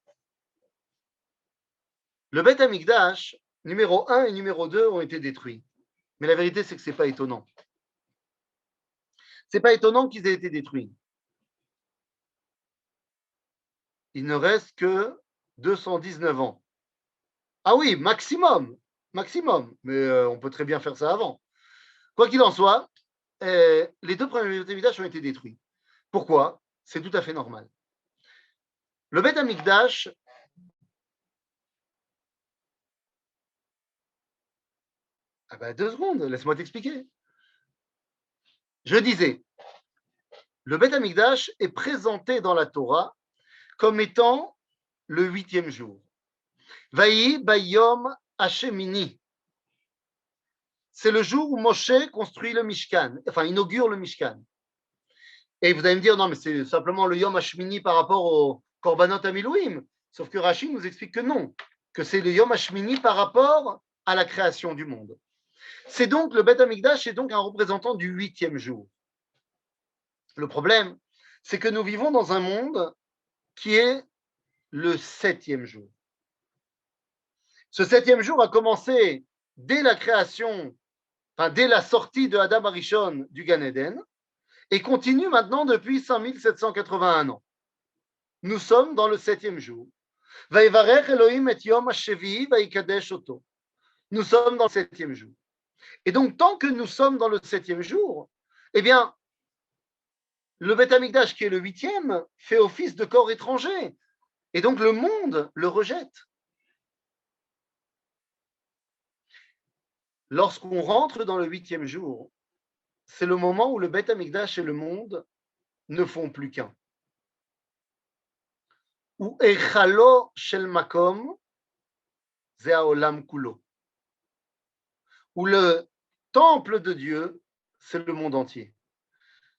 Le Bet Amikdash, numéro 1 et numéro 2 ont été détruits. Mais la vérité, c'est que ce n'est pas étonnant. Ce n'est pas étonnant qu'ils aient été détruits. Il ne reste que 219 ans. Ah oui, maximum. Mais on peut très bien faire ça avant. Quoi qu'il en soit, les deux premiers Beth Amikdash ont été détruits. Pourquoi? C'est tout à fait normal. Le Beth Amikdash, ah ben 2 secondes, laisse-moi t'expliquer. Je disais, le Beth Amikdash est présenté dans la Torah comme étant le 8e jour. Vaï Bayom Hashemini. C'est le jour où Moshe construit le Mishkan, enfin inaugure le Mishkan. Et vous allez me dire, non, mais c'est simplement le Yom Hashmini par rapport au Korbanot Amilouim. Sauf que Rachid nous explique que non, que c'est le Yom Hashmini par rapport à la création du monde. C'est donc, le Beth Amikdash est donc un représentant du 8e jour. Le problème, c'est que nous vivons dans un monde qui est le 7e jour. Ce 7e jour a commencé dès la création, enfin dès la sortie de Adam Arishon du Gan Eden, et continue maintenant depuis 5781 ans. Nous sommes dans le 7e jour. Vaïvarech Elohim et Yom HaShevi vaïkadesh oto. Nous sommes dans le 7e jour. Et donc, tant que nous sommes dans le 7e jour, eh bien, le Beth Amikdash, qui est le 8e, fait office de corps étranger. Et donc, le monde le rejette. Lorsqu'on rentre dans le 8e jour, c'est le moment où le Beth Amikdash et le monde ne font plus qu'un. Ou Echalo Shel Makom, Ze Haolam Kulo. Où le temple de Dieu, c'est le monde entier.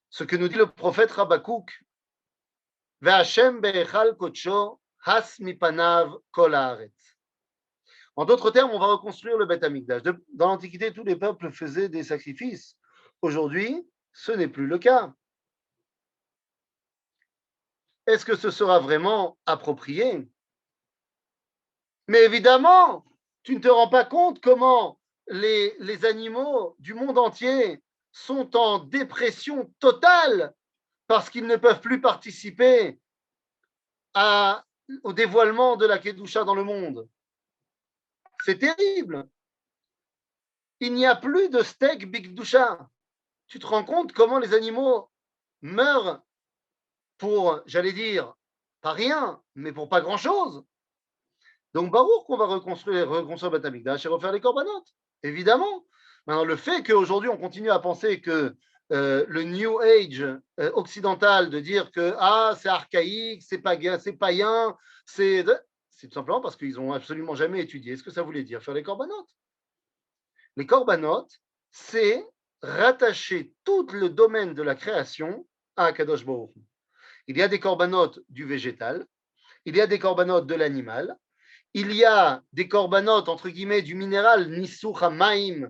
Ce que nous dit le prophète Rabakouk, Ve'Hashem be'echal kodsho, has mipanav kol haaretz. En d'autres termes, on va reconstruire le Beth Amikdash. Dans l'Antiquité, tous les peuples faisaient des sacrifices. Aujourd'hui, ce n'est plus le cas. Est-ce que ce sera vraiment approprié? Mais évidemment, tu ne te rends pas compte comment les animaux du monde entier sont en dépression totale parce qu'ils ne peuvent plus participer au dévoilement de la Kedusha dans le monde. C'est terrible. Il n'y a plus de steak Bigdusha. Tu te rends compte comment les animaux meurent pour, j'allais dire, pas rien, mais pour pas grand-chose. Donc, barour qu'on va reconstruire Beth Amikdash et refaire les korbanot, évidemment. Maintenant, le fait qu'aujourd'hui, on continue à penser que le New Age occidental, de dire que c'est archaïque, c'est païen, c'est tout simplement parce qu'ils n'ont absolument jamais étudié ce que ça voulait dire faire les korbanot. Les korbanot, c'est rattacher tout le domaine de la création à Akadosh Baruch Hu. Il y a des korbanot du végétal, il y a des korbanot de l'animal, il y a des korbanot, entre guillemets, du minéral, Nisur Hamaim,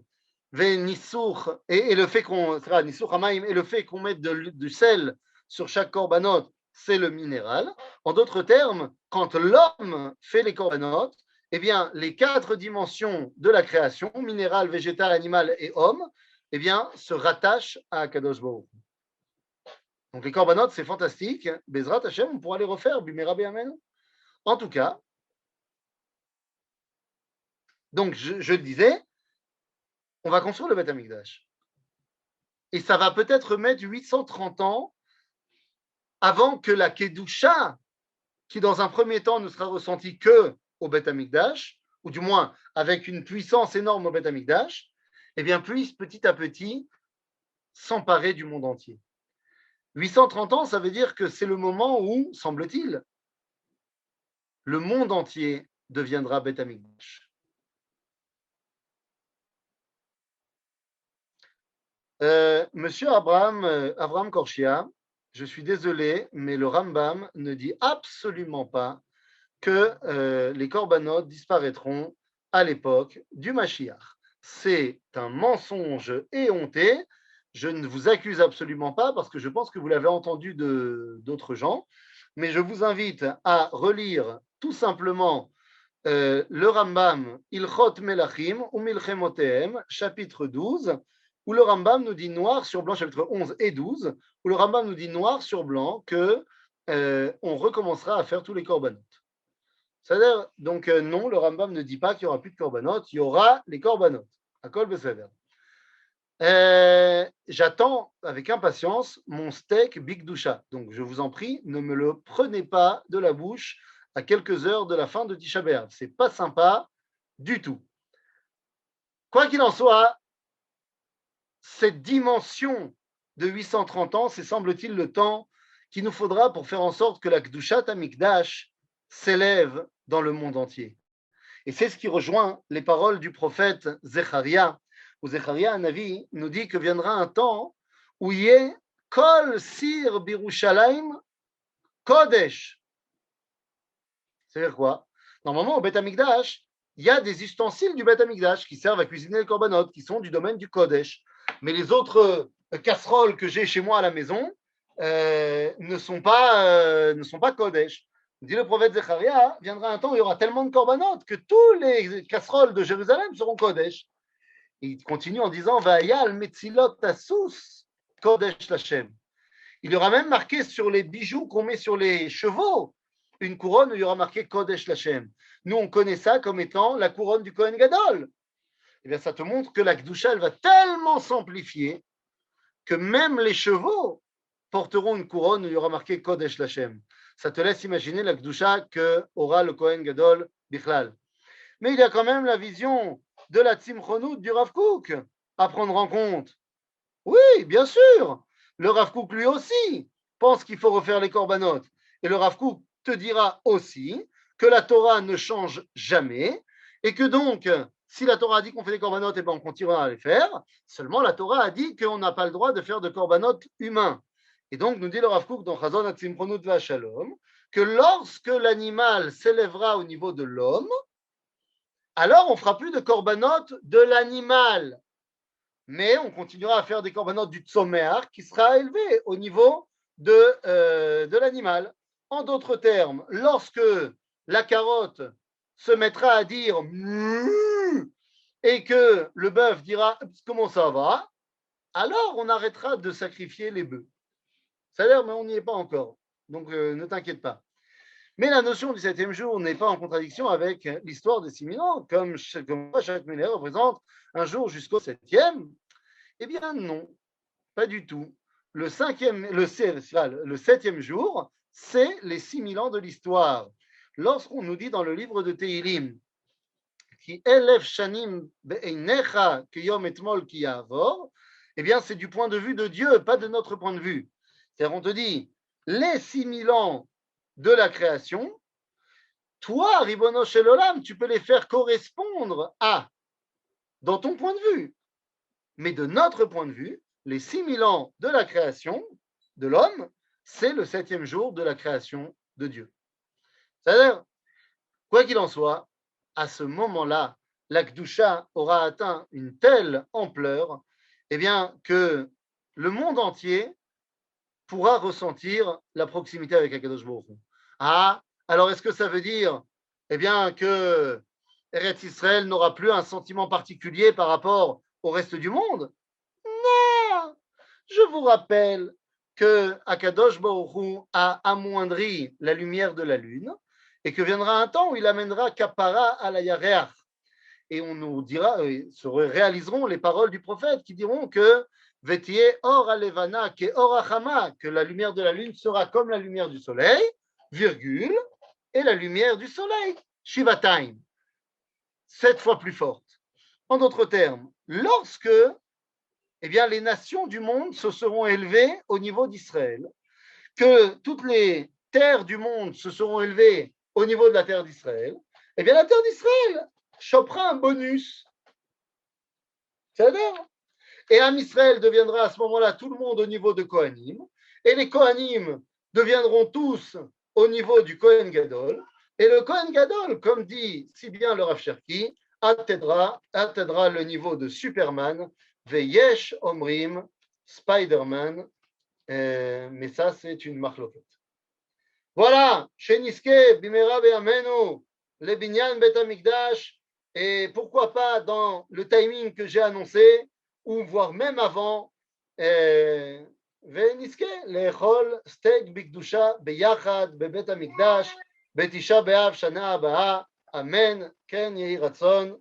et le fait qu'on Nisur Hamaim, et le fait qu'on mette du sel sur chaque korbanot, c'est le minéral. En d'autres termes, quand l'homme fait les korbanot, eh bien, les 4 dimensions de la création, minéral, végétal, animal et homme, eh bien, se rattachent à Kadosh Baruch. Donc les korbanot, c'est fantastique. Bezrat Hashem, on pourra les refaire, Bimera Amen. En tout cas, donc je disais, on va construire le Beth Amikdash. Et ça va peut-être mettre 830 ans avant que la Kedusha, qui dans un premier temps ne sera ressentie que au Beth Amikdash, ou du moins avec une puissance énorme au Beth Amikdash, eh bien puisse petit à petit s'emparer du monde entier. 830 ans, ça veut dire que c'est le moment où, semble-t-il, le monde entier deviendra Beth Amikdash. Monsieur Abraham Korshia, je suis désolé, mais le Rambam ne dit absolument pas que les korbanot disparaîtront à l'époque du Mashiach. C'est un mensonge éhonté. Je ne vous accuse absolument pas parce que je pense que vous l'avez entendu d'autres gens, mais je vous invite à relire tout simplement le Rambam Ilchot Melachim ou Milchemotehem, chapitre 12, où le Rambam nous dit noir sur blanc, chapitre 11 et 12, où le Rambam nous dit noir sur blanc que on recommencera à faire tous les korbanot. C'est-à-dire, donc non, le Rambam ne dit pas qu'il n'y aura plus de korbanot, il y aura les korbanot. À Kol Beseder. J'attends avec impatience mon steak Big Doucha. Donc je vous en prie, ne me le prenez pas de la bouche à quelques heures de la fin de Tisha B'Av. C'est pas sympa du tout. Quoi qu'il en soit, cette dimension de 830 ans, c'est semble-t-il le temps qu'il nous faudra pour faire en sorte que la Kedushat Amikdash s'élève dans le monde entier. Et c'est ce qui rejoint les paroles du prophète Zecharia, où Zecharia, un Navi, nous dit que viendra un temps où il y ait Kol Sir Birushalayim Kodesh. C'est-à-dire quoi? Normalement, au Beth Amikdash, il y a des ustensiles du Beth Amikdash qui servent à cuisiner le korbanot, qui sont du domaine du Kodesh. Mais les autres casseroles que j'ai chez moi à la maison ne sont pas Kodesh. Dit le prophète Zecharia, viendra un temps où il y aura tellement de korbanot que tous les casseroles de Jérusalem seront Kodesh. Et il continue en disant Va'ayal metzilot tasus Kodesh Lashem. Il y aura même marqué sur les bijoux qu'on met sur les chevaux une couronne où il y aura marqué Kodesh Lashem. Nous, on connaît ça comme étant la couronne du Kohen Gadol. Eh bien, ça te montre que la Kedusha, elle va tellement s'amplifier que même les chevaux porteront une couronne où il y aura marqué Kodesh Lashem. Ça te laisse imaginer la Kedusha qu'aura le Kohen Gadol Bichlal. Mais il y a quand même la vision de la Tzimchonut du Rav Kook à prendre en compte. Oui, bien sûr. Le Rav Kook, lui aussi, pense qu'il faut refaire les korbanot. Et le Rav Kook te dira aussi que la Torah ne change jamais et que donc, si la Torah a dit qu'on fait des korbanot, eh ben on continuera à les faire. Seulement, la Torah a dit qu'on n'a pas le droit de faire de korbanot humains. Et donc, nous dit le Rav Kook dans Chazon HaTzimchonut VaShalom que lorsque l'animal s'élèvera au niveau de l'homme, alors on ne fera plus de korbanot de l'animal. Mais on continuera à faire des korbanot du tzomeach qui sera élevé au niveau de l'animal. En d'autres termes, lorsque la carotte se mettra à dire et que le bœuf dira comment ça va, alors on arrêtera de sacrifier les bœufs. C'est-à-dire, mais on n'y est pas encore. Donc ne t'inquiète pas. Mais la notion du 7e jour n'est pas en contradiction avec l'histoire des 6000 ans, comme chaque millénaire représente un jour jusqu'au 7e. Eh bien non, pas du tout. Le 7e jour, c'est les 6000 ans de l'histoire. Lorsqu'on nous dit dans le livre de Tehilim, Ki elef shanim be'einecha kiyom etmol ki ya'avor, eh bien c'est du point de vue de Dieu, pas de notre point de vue. C'est-à-dire on te dit, les 6000 ans de la création, toi, Ribono Shel Olam, tu peux les faire correspondre à dans ton point de vue. Mais de notre point de vue, les 6000 ans de la création de l'homme, c'est le 7e jour de la création de Dieu. C'est-à-dire, quoi qu'il en soit, à ce moment-là, la Kedusha aura atteint une telle ampleur, eh bien, que le monde entier pourra ressentir la proximité avec Akadosh Baruch Hu. Ah, alors est-ce que ça veut dire, eh bien, que Eretz Israël n'aura plus un sentiment particulier par rapport au reste du monde? Non. Je vous rappelle que Akadosh Baruch Hu a amoindri la lumière de la lune et que viendra un temps où il amènera Kapara à la Yareach. Et on nous dira, se réaliseront les paroles du prophète qui diront que Vetie or alevana ke or achama, que la lumière de la lune sera comme la lumière du soleil, virgule, et la lumière du soleil, Shivatayim, 7 fois plus forte. En d'autres termes, lorsque eh bien, les nations du monde se seront élevées au niveau d'Israël, que toutes les terres du monde se seront élevées au niveau de la terre d'Israël, eh bien, la terre d'Israël chopera un bonus. C'est-à-dire, et Am Israël deviendra à ce moment-là tout le monde au niveau de Kohanim, et les Kohanim deviendront tous au niveau du Kohen Gadol, et le Kohen Gadol, comme dit si bien le Rav Cherki, atteindra le niveau de Superman, Veyesh Omrim, Spider-Man, mais ça c'est une marloquette. Voilà, Sheniske, Bimera Be'amenu, le Binyan Bet Amikdash, et pourquoi pas dans le timing que j'ai annoncé, ou voire même avant, ונזכה לאכול סטייק בקדושה ביחד בבית המקדש בתשעה באב שנה הבאה, אמן, כן יהי רצון.